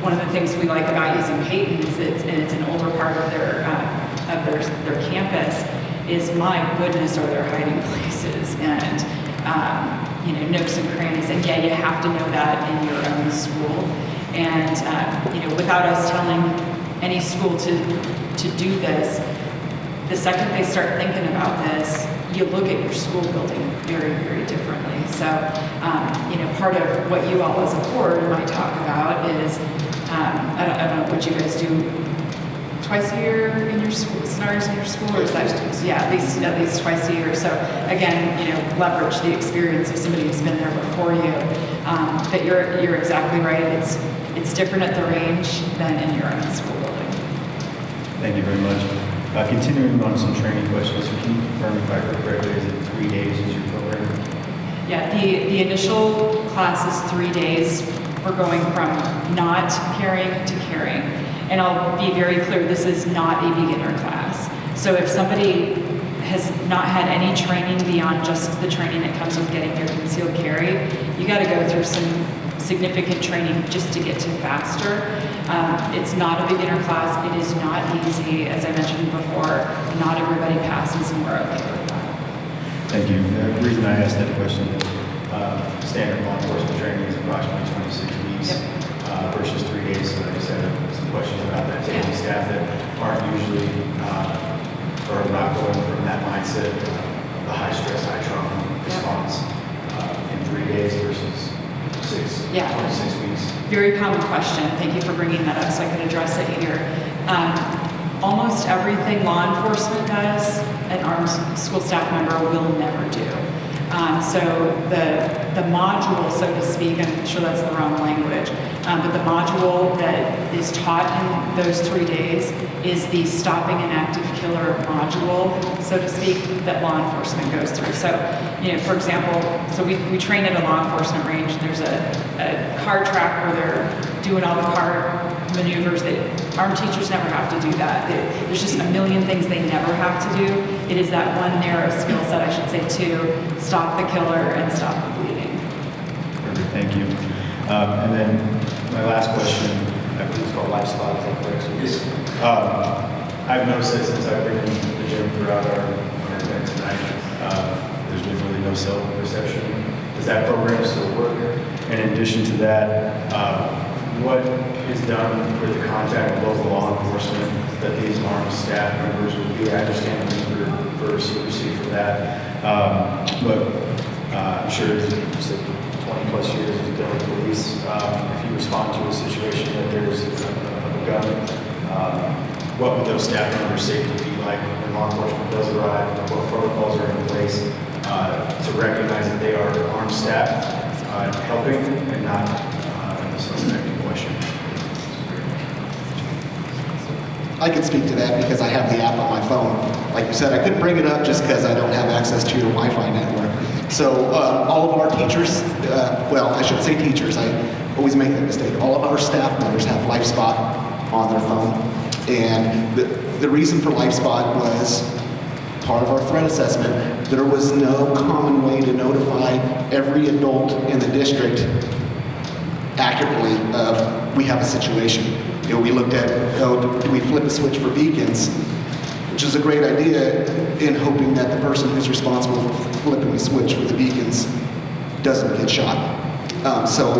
One of the things we like about using Peyton is it's an older part of their campus, is my goodness are there hiding places and nooks and crannies. And yeah, you have to know that in your own school. And without us telling any school to do this, the second they start thinking about this, you look at your school building very, very differently. So, part of what you all as a board might talk about is, I don't know what you guys do twice a year in your school, scenarios in your school, or is that, yeah, at least twice a year. So again, leverage the experience of somebody who's been there before you. But you're exactly right. It's different at the range than in your own school building. Thank you very much. Continuing on some training questions, so can you confirm if I heard correctly, is it 3 days is your program? Yeah, the initial class is 3 days. We're going from not caring to caring. And I'll be very clear, this is not a beginner class. So if somebody has not had any training beyond just the training that comes with getting your concealed carry, you got to go through some significant training just to get to faster. It's not a beginner class. It is not easy. As I mentioned before, not everybody passes, and we're okay with that. Thank you. The reason I asked that question is standard law enforcement training is approximately 26 weeks versus 3 days. So I just had some questions about that. Taking staff that aren't usually or not going from that mindset, the high stress, high trauma response in 3 days versus 26 weeks. Very common question. Thank you for bringing that up so I can address it here. Almost everything law enforcement does, an armed school staff member will never do. So the module, so to speak, I'm sure that's the wrong language, but the module that is taught in those 3 days is the stopping an active killer module, so to speak, that law enforcement goes through. So, for example, so we train at a law enforcement range. There's a car track where they're doing all the car maneuvers that armed teachers never have to do that. There's just a million things they never have to do. It is that one narrow skill set, I should say, to stop the killer and stop the bleeding. Perfect, thank you. And then my last question, I believe it's called Life Spot, is that correct? Yes. I've noticed that since I've been in the gym throughout our event tonight, there's been really no cell reception. Does that program still work? And in addition to that, what is done with the contact with local law enforcement that these armed staff members would be? I understand the need for secrecy for that, but I'm sure it's 20 plus years of dealing with police. If you respond to a situation that there's a gun, what would those staff members' safety be like when law enforcement does arrive? What protocols are in place to recognize that they are armed staff helping and not the suspect in question? I can speak to that because I have the app on my phone. Like you said, I couldn't bring it up just because I don't have access to your Wi-Fi network. So all of our teachers, well, I shouldn't say teachers, I always make that mistake. All of our staff members have LifeSpot on their phone. And the reason for LifeSpot was part of our threat assessment. There was no common way to notify every adult in the district accurately of we have a situation. We looked at, do we flip a switch for beacons, which is a great idea in hoping that the person who's responsible for flipping the switch for the beacons doesn't get shot. So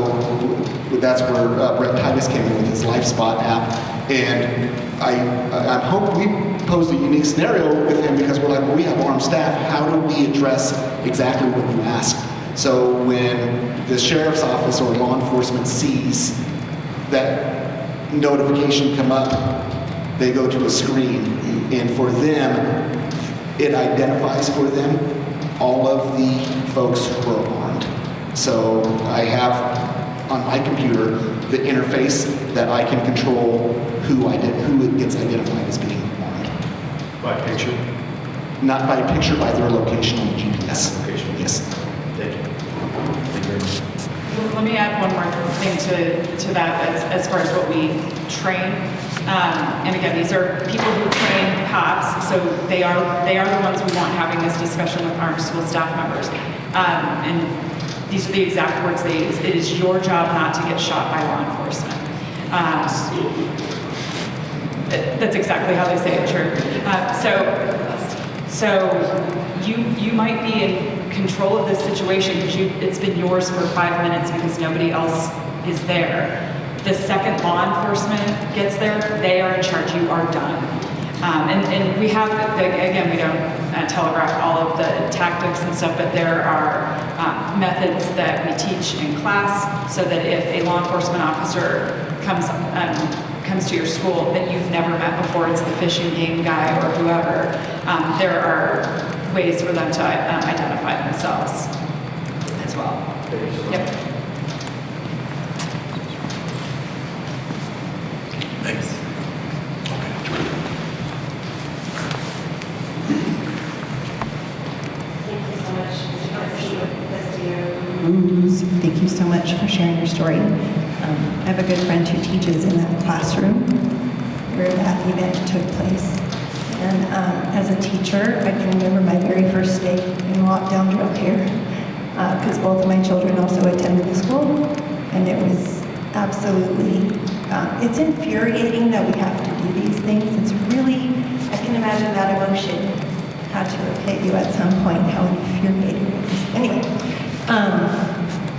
that's where Brett Titus came in with his LifeSpot app. And I hope we posed a unique scenario with him because we're like, well, we have armed staff. How do we address exactly what you asked? So when the sheriff's office or law enforcement sees that notification come up, they go to a screen, and for them, it identifies for them all of the folks who are armed. So I have on my computer the interface that I can control who gets identified as being armed. By picture? Not by picture, by their location on the GPS. Location. Yes. Thank you. Thank you very much. Let me add one more thing to that as far as what we train. And again, these are people who train cops, so they are the ones we want having this discussion with armed school staff members. And these are the exact words they use. It is your job not to get shot by law enforcement. That's exactly how they say it, true. So you might be in control of this situation because it's been yours for 5 minutes because nobody else is there. The second law enforcement gets there, they are in charge. You are done. And we have, again, we don't telegraph all of the tactics and stuff, but there are methods that we teach in class so that if a law enforcement officer comes to your school that you've never met before, it's the fishing game guy or whoever, there are ways for them to identify themselves as well. Yep. Thanks. much for sharing your story. I have a good friend who teaches in that classroom where that event took place. And as a teacher, I can remember my very first day in lockdown drill here, because both of my children also attended the school, and it was absolutely, it's infuriating that we have to do these things. It's really, I can imagine that emotion had to have hit you at some point, how infuriating it is. Anyway,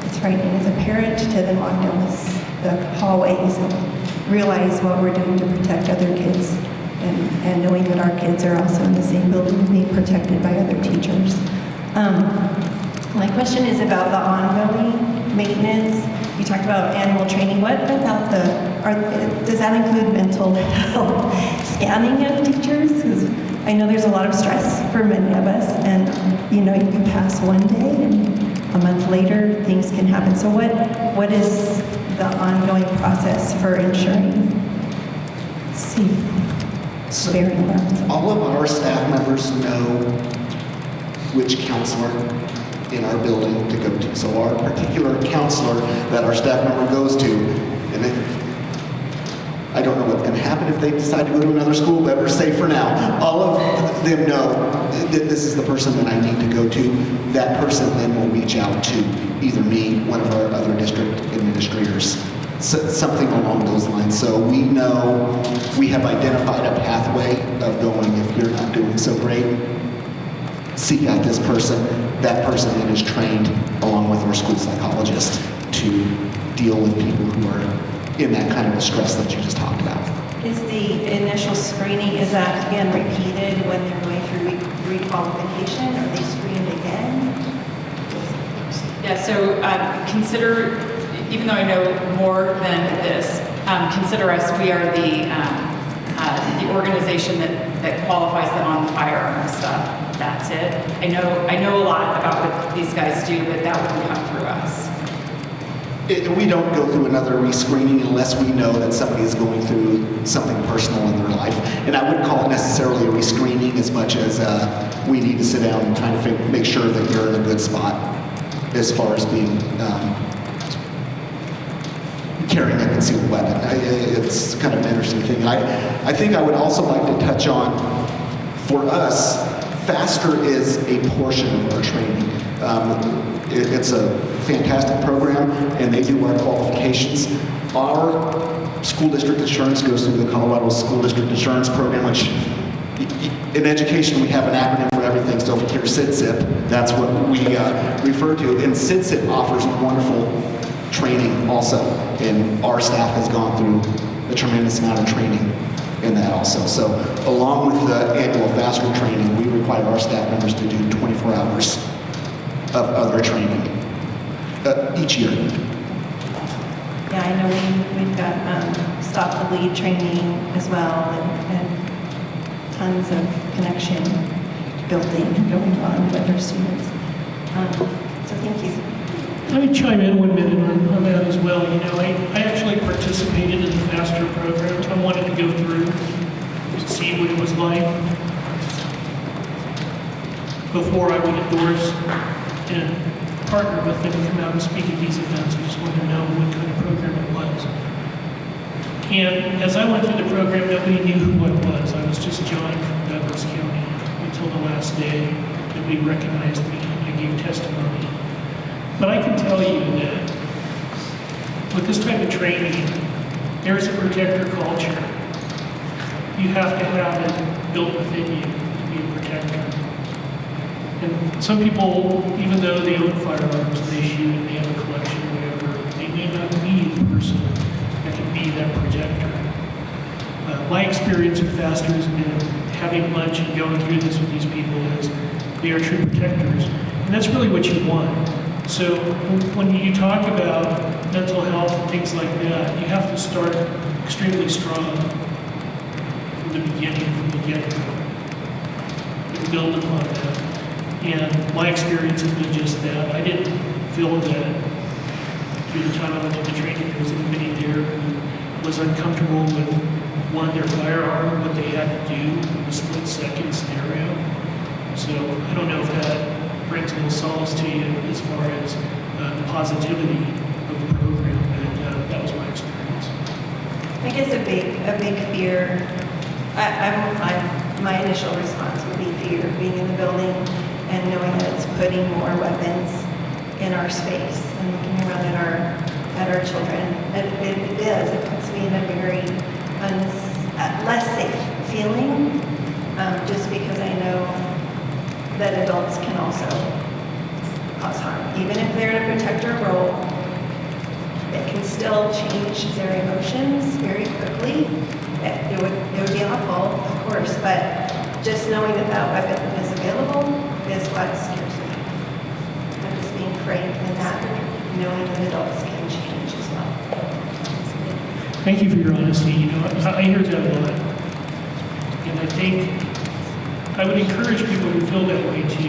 it's frightening as a parent to then walk down the hallways and realize what we're doing to protect other kids, and knowing that our kids are also in the same building being protected by other teachers. My question is about the ongoing maintenance. You talked about annual training. What about does that include mental health scanning of teachers? Because I know there's a lot of stress for many of us, and you can pass one day and a month later things can happen. So what is the ongoing process for ensuring safe bearing left? All of our staff members know which counselor in our building to go to. So our particular counselor that our staff member goes to, and I don't know what's going to happen if they decide to go to another school, but we're safe for now. All of them know that this is the person that I need to go to. That person then will reach out to either me, one of our other district administrators, something along those lines. So we know, we have identified a pathway of going, if you're not doing so great, seek out this person. That person then is trained along with our school psychologist to deal with people who are in that kind of a stress that you just talked about. Is the initial screening, is that again repeated when they're going through requalification? Are they screened again? Yeah, so consider, even though I know more than this, consider us, we are the organization that qualifies them on the firearm stuff. That's it. I know a lot about what these guys do, but that wouldn't come through us. We don't go through another rescreening unless we know that somebody is going through something personal in their life. And I wouldn't call it necessarily a rescreening as much as we need to sit down and try to make sure that you're in a good spot as far as being carrying a concealed weapon. It's kind of an interesting thing. I think I would also like to touch on, for us, FASTER is a portion of our training. It's a fantastic program, and they do our qualifications. Our school district insurance goes through the Colorado School District Insurance Program, which in education we have an acronym for everything. So if you hear SIDSIP, that's what we refer to. And SIDSIP offers wonderful training also, and our staff has gone through a tremendous amount of training in that also. So along with the annual FASTER training, we require our staff members to do 24 hours of other training each year. Yeah, I know we've got Stop the Bleed training as well, and tons of connection building going on with our students. So thank you. Let me chime in 1 minute on that as well. I actually participated in the FASTER program. I wanted to go through and see what it was like before I would endorse and partner with them to come out and speak at these events. I just wanted to know what kind of program it was. And as I went through the program, nobody knew who I was. I was just John from Douglas County until the last day that we recognized me and I gave testimony. But I can tell you that with this type of training, there's a protector culture. You have to have it built within you to be a protector. And some people, even though they own firearms, they shoot and they have a collection or whatever, they may not be the person that can be that protector. My experience with FASTER has been having lunch and going through this with these people is they are true protectors. And that's really what you want. So when you talk about mental health and things like that, you have to start extremely strong from the beginning, from the get-go, and build upon that. And my experience has been just that. I didn't feel that through the time I went through the training, there was anybody there who was uncomfortable with, one, their firearm, what they had to do in a split-second scenario. So I don't know if that brings a little solace to you as far as the positivity I guess a big fear, my initial response would be fear, being in the building and knowing that it's putting more weapons in our space and looking around at our children. It puts me in a very less safe feeling, just because I know that adults can also cause harm. Even if they're in a protector role, they can still change their emotions very quickly. It would be awful, of course, but just knowing that that weapon is available is what scares me. I'm just being frank in that, knowing that adults can change as well. Thank you for your honesty. You know, I hear that a lot. And I think I would encourage people who feel that way to,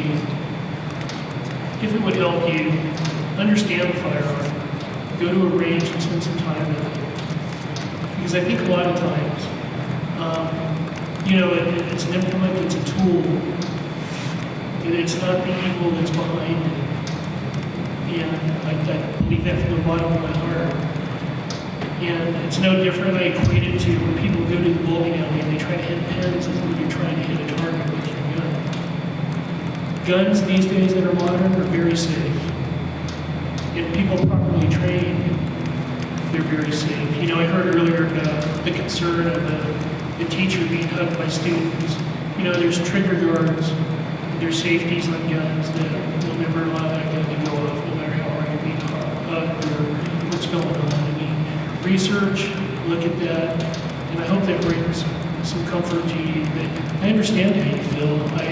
if it would help you, understand the firearm. Go to a range and spend some time with it. Because I think a lot of times, you know, it's an implement, it's a tool. It's not the evil that's behind it. And I believe that from the bottom of my heart. And it's no different. I equate it to when people go to the bowling alley and they try to hit pins as when you're trying to hit a target with your gun. Guns these days that are modern are very safe. If people properly trained, they're very safe. You know, I heard earlier about the concern of the teacher being hugged by students. You know, there's trigger guards, there's safeties on guns that will never allow that gun to go off no matter how hard you're being hugged or what's going on. I mean, research, look at that, and I hope that brings some comfort to you. But I understand how you feel. I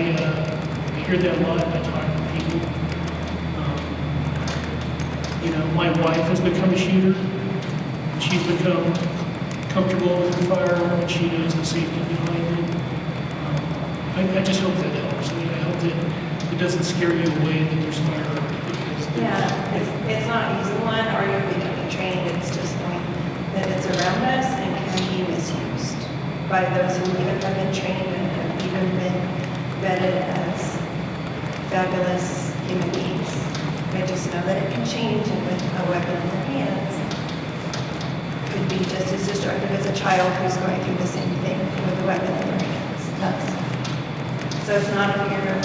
hear that a lot when I talk to people. You know, my wife has become a shooter. She's become comfortable with her firearm, and she knows the safety behind it. I just hope that helps. I mean, I hope that it doesn't scare you away that there's firearms. Yeah, it's not using one or you're becoming trained. It's just knowing that it's around us and can be misused by those who even have been trained and have even been vetted as fabulous human beings. I just know that it can change, and with a weapon in their hands, could be just as destructive as a child who's going through the same thing with a weapon in their hands. So it's not a fear of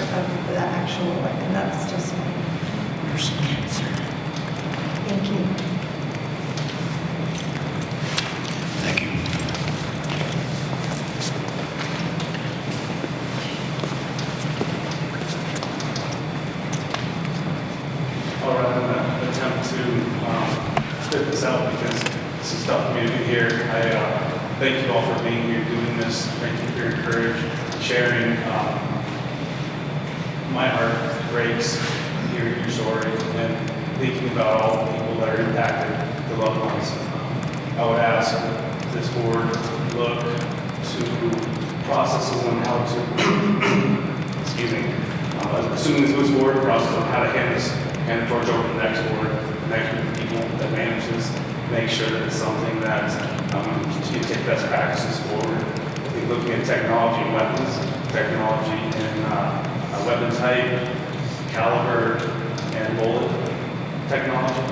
the actual weapon. That's just my personal answer. Thank you. Thank you. All right, I'm going to attempt to spit this out because this is tough for me to do here. I thank you all for being here, doing this. Thank you for your courage, sharing. My heart breaks hearing your story and thinking about all the people that are impacted, the loved ones. I would ask this board look to processes on how to, excuse me, assuming this board process on how to hand the torch over to the next board, the next group of people that manage this, make sure that it's something that you take best practices forward. I think looking at technology and weapons, technology and weapon type, caliber, and bullet technology.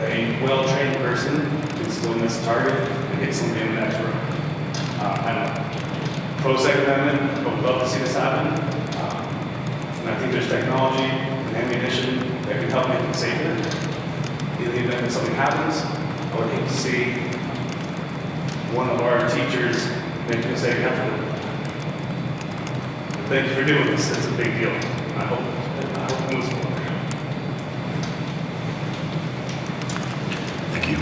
A well-trained person can still miss a target and hit somebody in the next room. I'm pro-Second Amendment, but would love to see this happen. And I think there's technology and ammunition that can help make it safer. In the event that something happens, I would hate to see one of our teachers make a mistake after. Thank you for doing this. It's a big deal. I hope it moves forward. Thank you.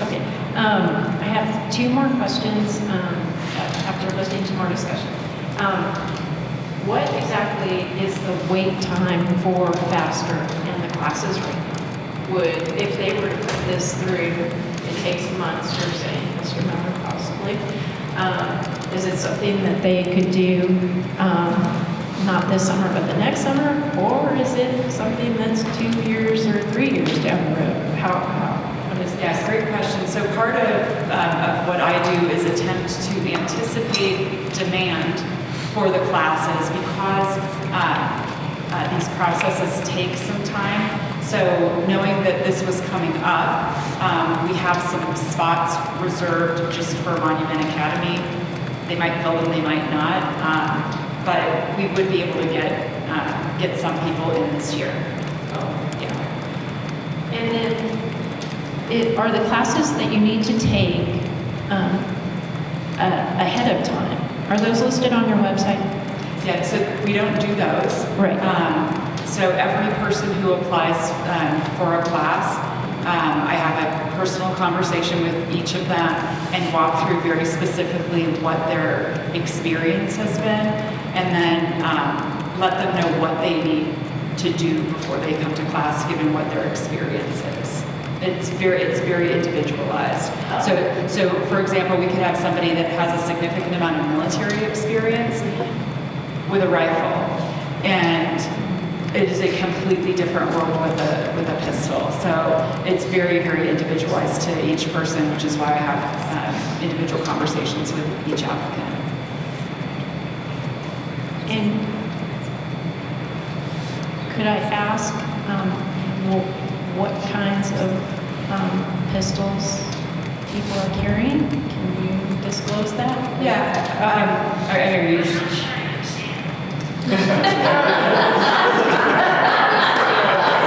Okay. I have two more questions after listening to more discussion. What exactly is the wait time for FASTER in the classes right now? If they were to put this through, it takes months, you're saying, Mr. Member, possibly. Is it something that they could do not this summer, but the next summer? Or is it something that's 2 years or 3 years down the road? What is the Yeah, great question. So part of what I do is attempt to anticipate demand for the classes because these processes take some time. So knowing that this was coming up, we have some spots reserved just for Monument Academy. They might fill them, they might not, but we would be able to get some people in this year. So, yeah. And then, are the classes that you need to take ahead of time, are those listed on your website? Yeah, so we don't do those. Right. So every person who applies for a class, I have a personal conversation with each of them and walk through very specifically what their experience has been, and then let them know what they need to do before they come to class, given what their experience is. It's very individualized. So for example, we could have somebody that has a significant amount of military experience with a rifle, and it is a completely different world with a pistol. So it's very individualized to each person, which is why I have individual conversations with each applicant. And could I ask what kinds of pistols people are carrying? Can you disclose that? Yeah.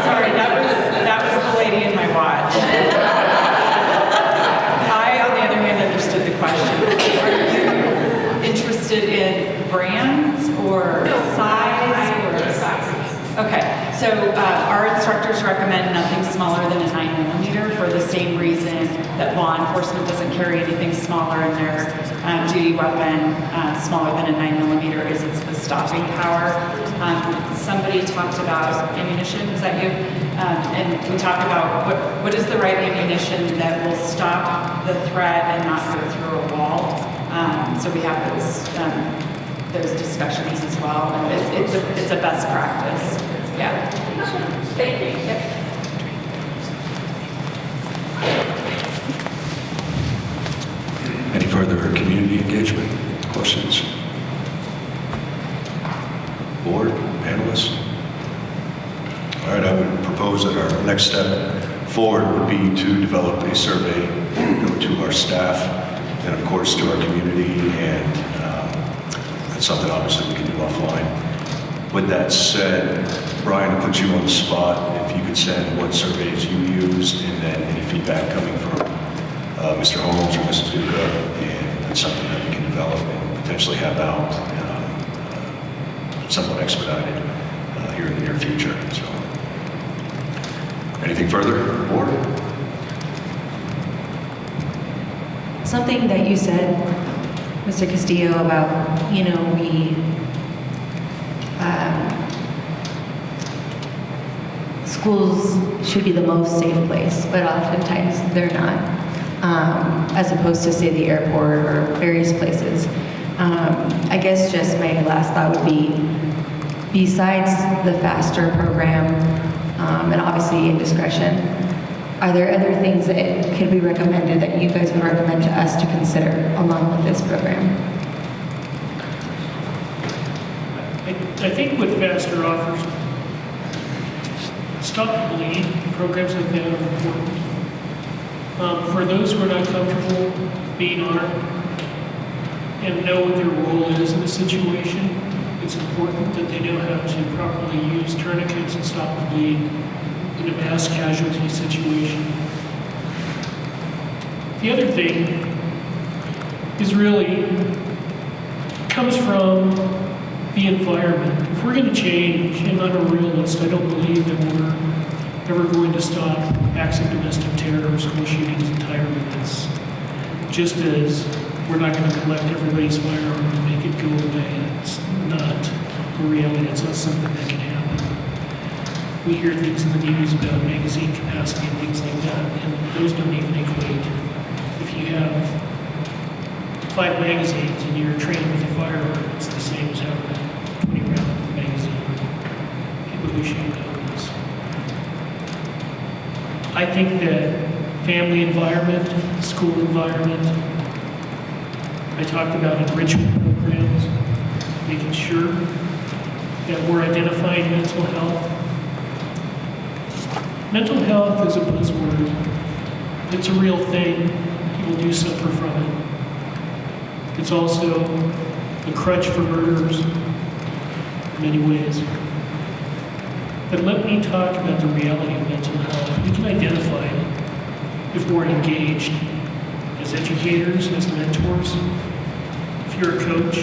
Sorry, that was the lady in my watch. I, on the other hand, understood the question. Are you interested in brands or size? Okay, so our instructors recommend nothing smaller than a 9mm for the same reason that law enforcement doesn't carry anything smaller in their duty weapon. Smaller than a 9mm is it's the stopping power. Somebody talked about ammunition, is that you? And we talked about what is the right ammunition that will stop the threat and not go through a wall. So we have those discussions as well. And it's a best practice. Yeah. Thank you. Yep. Any further community engagement questions? Board, panelists? All right, I would propose that our next step forward would be to develop a survey, go to our staff, and of course to our community, and that's something obviously we can do offline. With that said, Brian, to put you on the spot, if you could send what surveys you used and then any feedback coming from Mr. Holmes or Mrs. Duca, and that's something that we can develop and potentially have out somewhat expedited here in the near future. So, anything further, board? Something that you said, Mr. Castillo, about, schools should be the most safe place, but oftentimes they're not, as opposed to, say, the airport or various places. I guess just my last thought would be, besides the FASTER program, and obviously indiscretion, are there other things that could be recommended that you guys would recommend to us to consider along with this program? I think what FASTER offers, Stop the Bleed, programs like that are important. For those who are not comfortable being armed and know what their role is in the situation, it's important that they know how to properly use tourniquets and stop the bleed in a mass casualty situation. The other thing is really comes from the environment. If we're going to change, and I'm a realist, I don't believe that we're ever going to stop acts of domestic terror or school shootings entirely. It's just as we're not going to collect everybody's firearm and make it go away. It's not a reality. It's not something that can happen. We hear things in the news about magazine capacity and things like that, and those don't even equate. If you have 5 magazines and you're trained with a firearm, it's the same as having a 20-round magazine. People who shoot guns. I think that family environment, school environment. I talked about enrichment programs, making sure that we're identifying mental health. Mental health is a buzzword. It's a real thing. People do suffer from it. It's also a crutch for murderers in many ways. But let me talk about the reality of mental health. We can identify it if we're engaged as educators, as mentors, if you're a coach,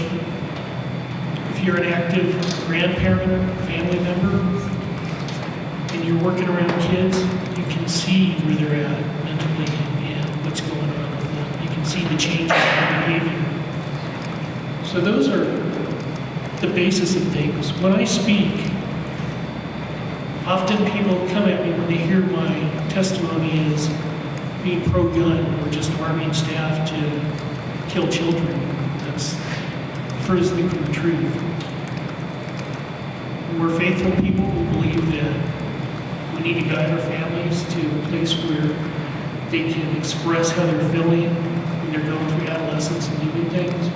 if you're an active grandparent, family member, and you're working around kids, you can see where they're at mentally and what's going on with them. You can see the changes in their behavior. So those are the basis of things. When I speak, often people come at me when they hear my testimony as being pro-gun or just arming staff to kill children. That's the furthest thing from the truth. We're faithful people who believe that we need to guide our families to a place where they can express how they're feeling when they're going through adolescence and doing things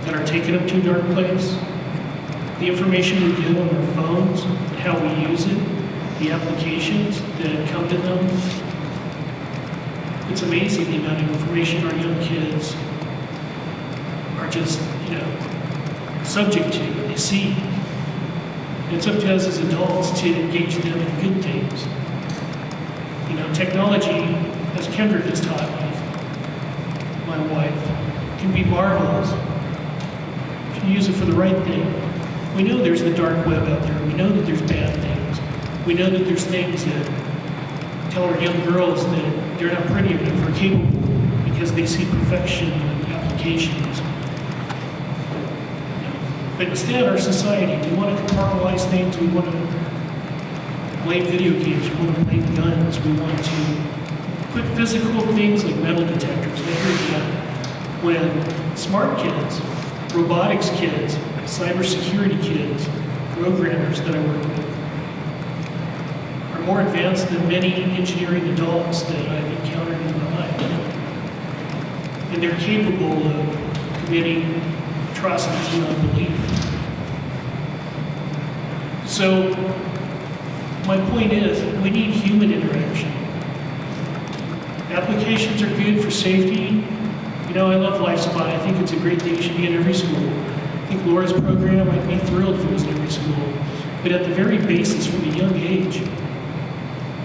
that are taking them to a dark place. The information we get on their phones, how we use it, the applications that come to them. It's amazing the amount of information our young kids are just, subject to, and they see. It's up to us as adults to engage them in good things. Technology, as Kendra has taught me, my wife, can be marvelous if you use it for the right thing. We know there's the dark web out there. We know that there's bad things. We know that there's things that tell our young girls that they're not pretty enough or capable because they see perfection in applications. But instead, our society, we want to compartmentalize things. We want to blame video games. We want to blame guns. We want to put physical things like metal detectors. I hear that when smart kids, robotics kids, cybersecurity kids, programmers that I work with are more advanced than many engineering adults that I've encountered in my life. And they're capable of committing atrocities beyond belief. So, my point is, we need human interaction. Applications are good for safety. I love LifeSpot. I think it's a great thing. It should be in every school. I think Laura's program, I'd be thrilled if it was in every school. But at the very basis, from a young age,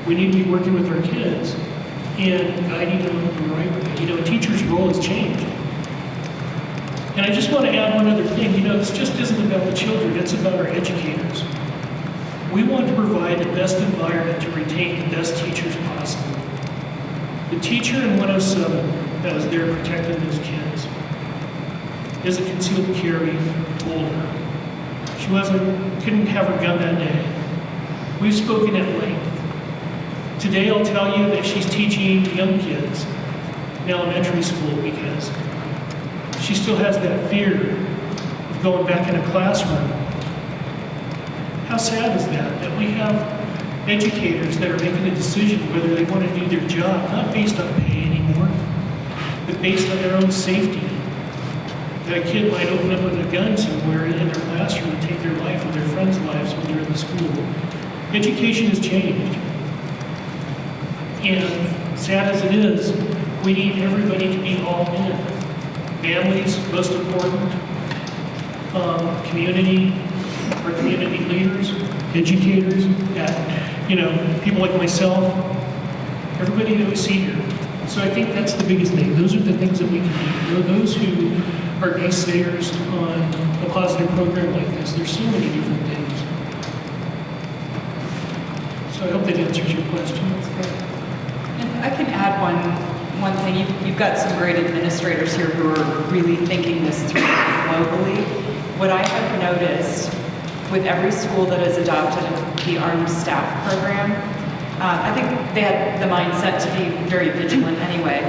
we need to be working with our kids and guiding them the right way. A teacher's role has changed. And I just want to add one other thing. This just isn't about the children, it's about our educators. We want to provide the best environment to retain the best teachers possible. The teacher in 107 that was there protecting those kids is a concealed carry holder. She couldn't have her gun that day. We've spoken at length. Today I'll tell you that she's teaching young kids in elementary school because she still has that fear of going back in a classroom. How sad is that we have educators that are making a decision whether they want to do their job, not based on pay anymore, but based on their own safety. That a kid might open up with a gun somewhere in their classroom and take their life or their friends' lives when they're in the school. Education has changed. And sad as it is, we need everybody to be all in. Families, most important, community, our community leaders, educators, people like myself, everybody that we see here. So I think that's the biggest thing. Those are the things that we can do. Those who are naysayers on a positive program like this, there's so many different things. So I hope that answers your question. And I can add one thing. You've got some great administrators here who are really thinking this through globally. What I have noticed with every school that has adopted the Armed Staff Program, I think they had the mindset to be very vigilant anyway.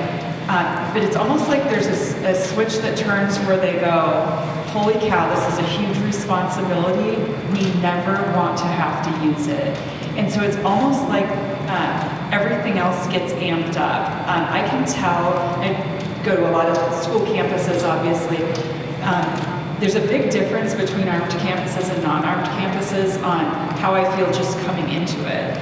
But it's almost like there's a switch that turns where they go, holy cow, this is a huge responsibility. We never want to have to use it. And so it's almost like everything else gets amped up. I can tell, I go to a lot of school campuses, obviously. There's a big difference between armed campuses and non-armed campuses on how I feel just coming into it.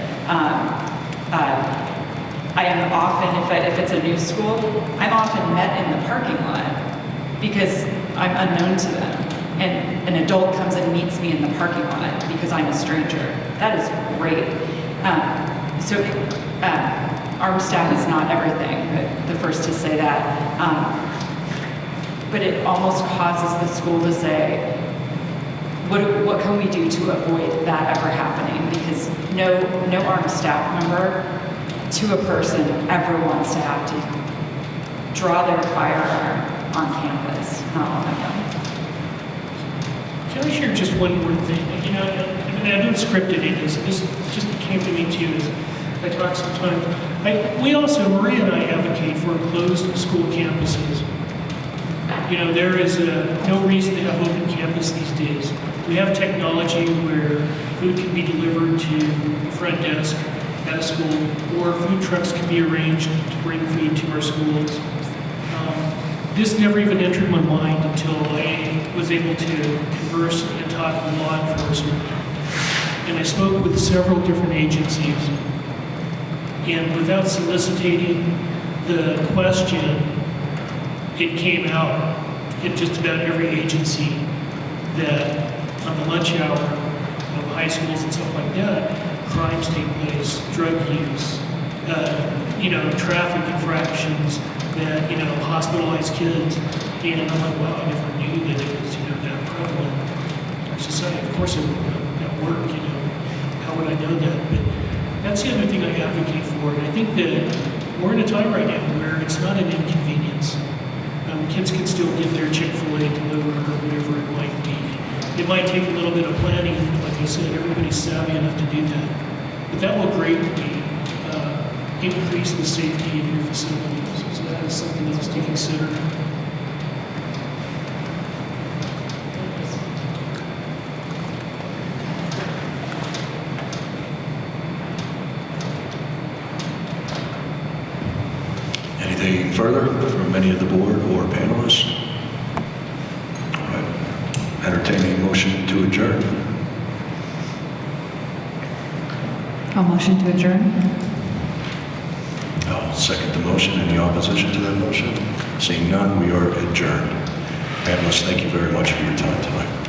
I am often, if it's a new school, I'm often met in the parking lot because I'm unknown to them. And an adult comes and meets me in the parking lot because I'm a stranger. That is great. Armed staff is not everything, but the first to say that. But it almost causes the school to say, what can we do to avoid that ever happening? Because no armed staff member to a person ever wants to have to draw their firearm on campus. Not one of them. Can I share just one more thing? You know, I don't script any of this. This just came to me too as I talk sometimes. We also, Maria and I advocate for closed school campuses. You know, there is no reason to have open campus these days. We have technology where food can be delivered to the front desk at a school, or food trucks can be arranged to bring food to our schools. This never even entered my mind until I was able to converse and talk with law enforcement. And I spoke with several different agencies. And without soliciting the question, it came out in just about every agency that on the lunch hour of high schools and stuff like that, crimes take place, drug use, traffic infractions, that, hospitalized kids. And I'm like, wow, I never knew that it was, that prevalent in our society. Of course, it would at work, how would I know that? But that's the other thing I advocate for. And I think that we're in a time right now where it's not an inconvenience. Kids can still get their Chick-fil-A delivered or whatever it might be. It might take a little bit of planning, like I said, everybody's savvy enough to do that. But that will greatly increase the safety of your facilities. So that is something else to consider. Anything further from any of the board or panelists? All right. Entertaining a motion to adjourn. I'll motion to adjourn. I'll second the motion. Any opposition to that motion? Seeing none, we are adjourned. Panelists, thank you very much for your time tonight.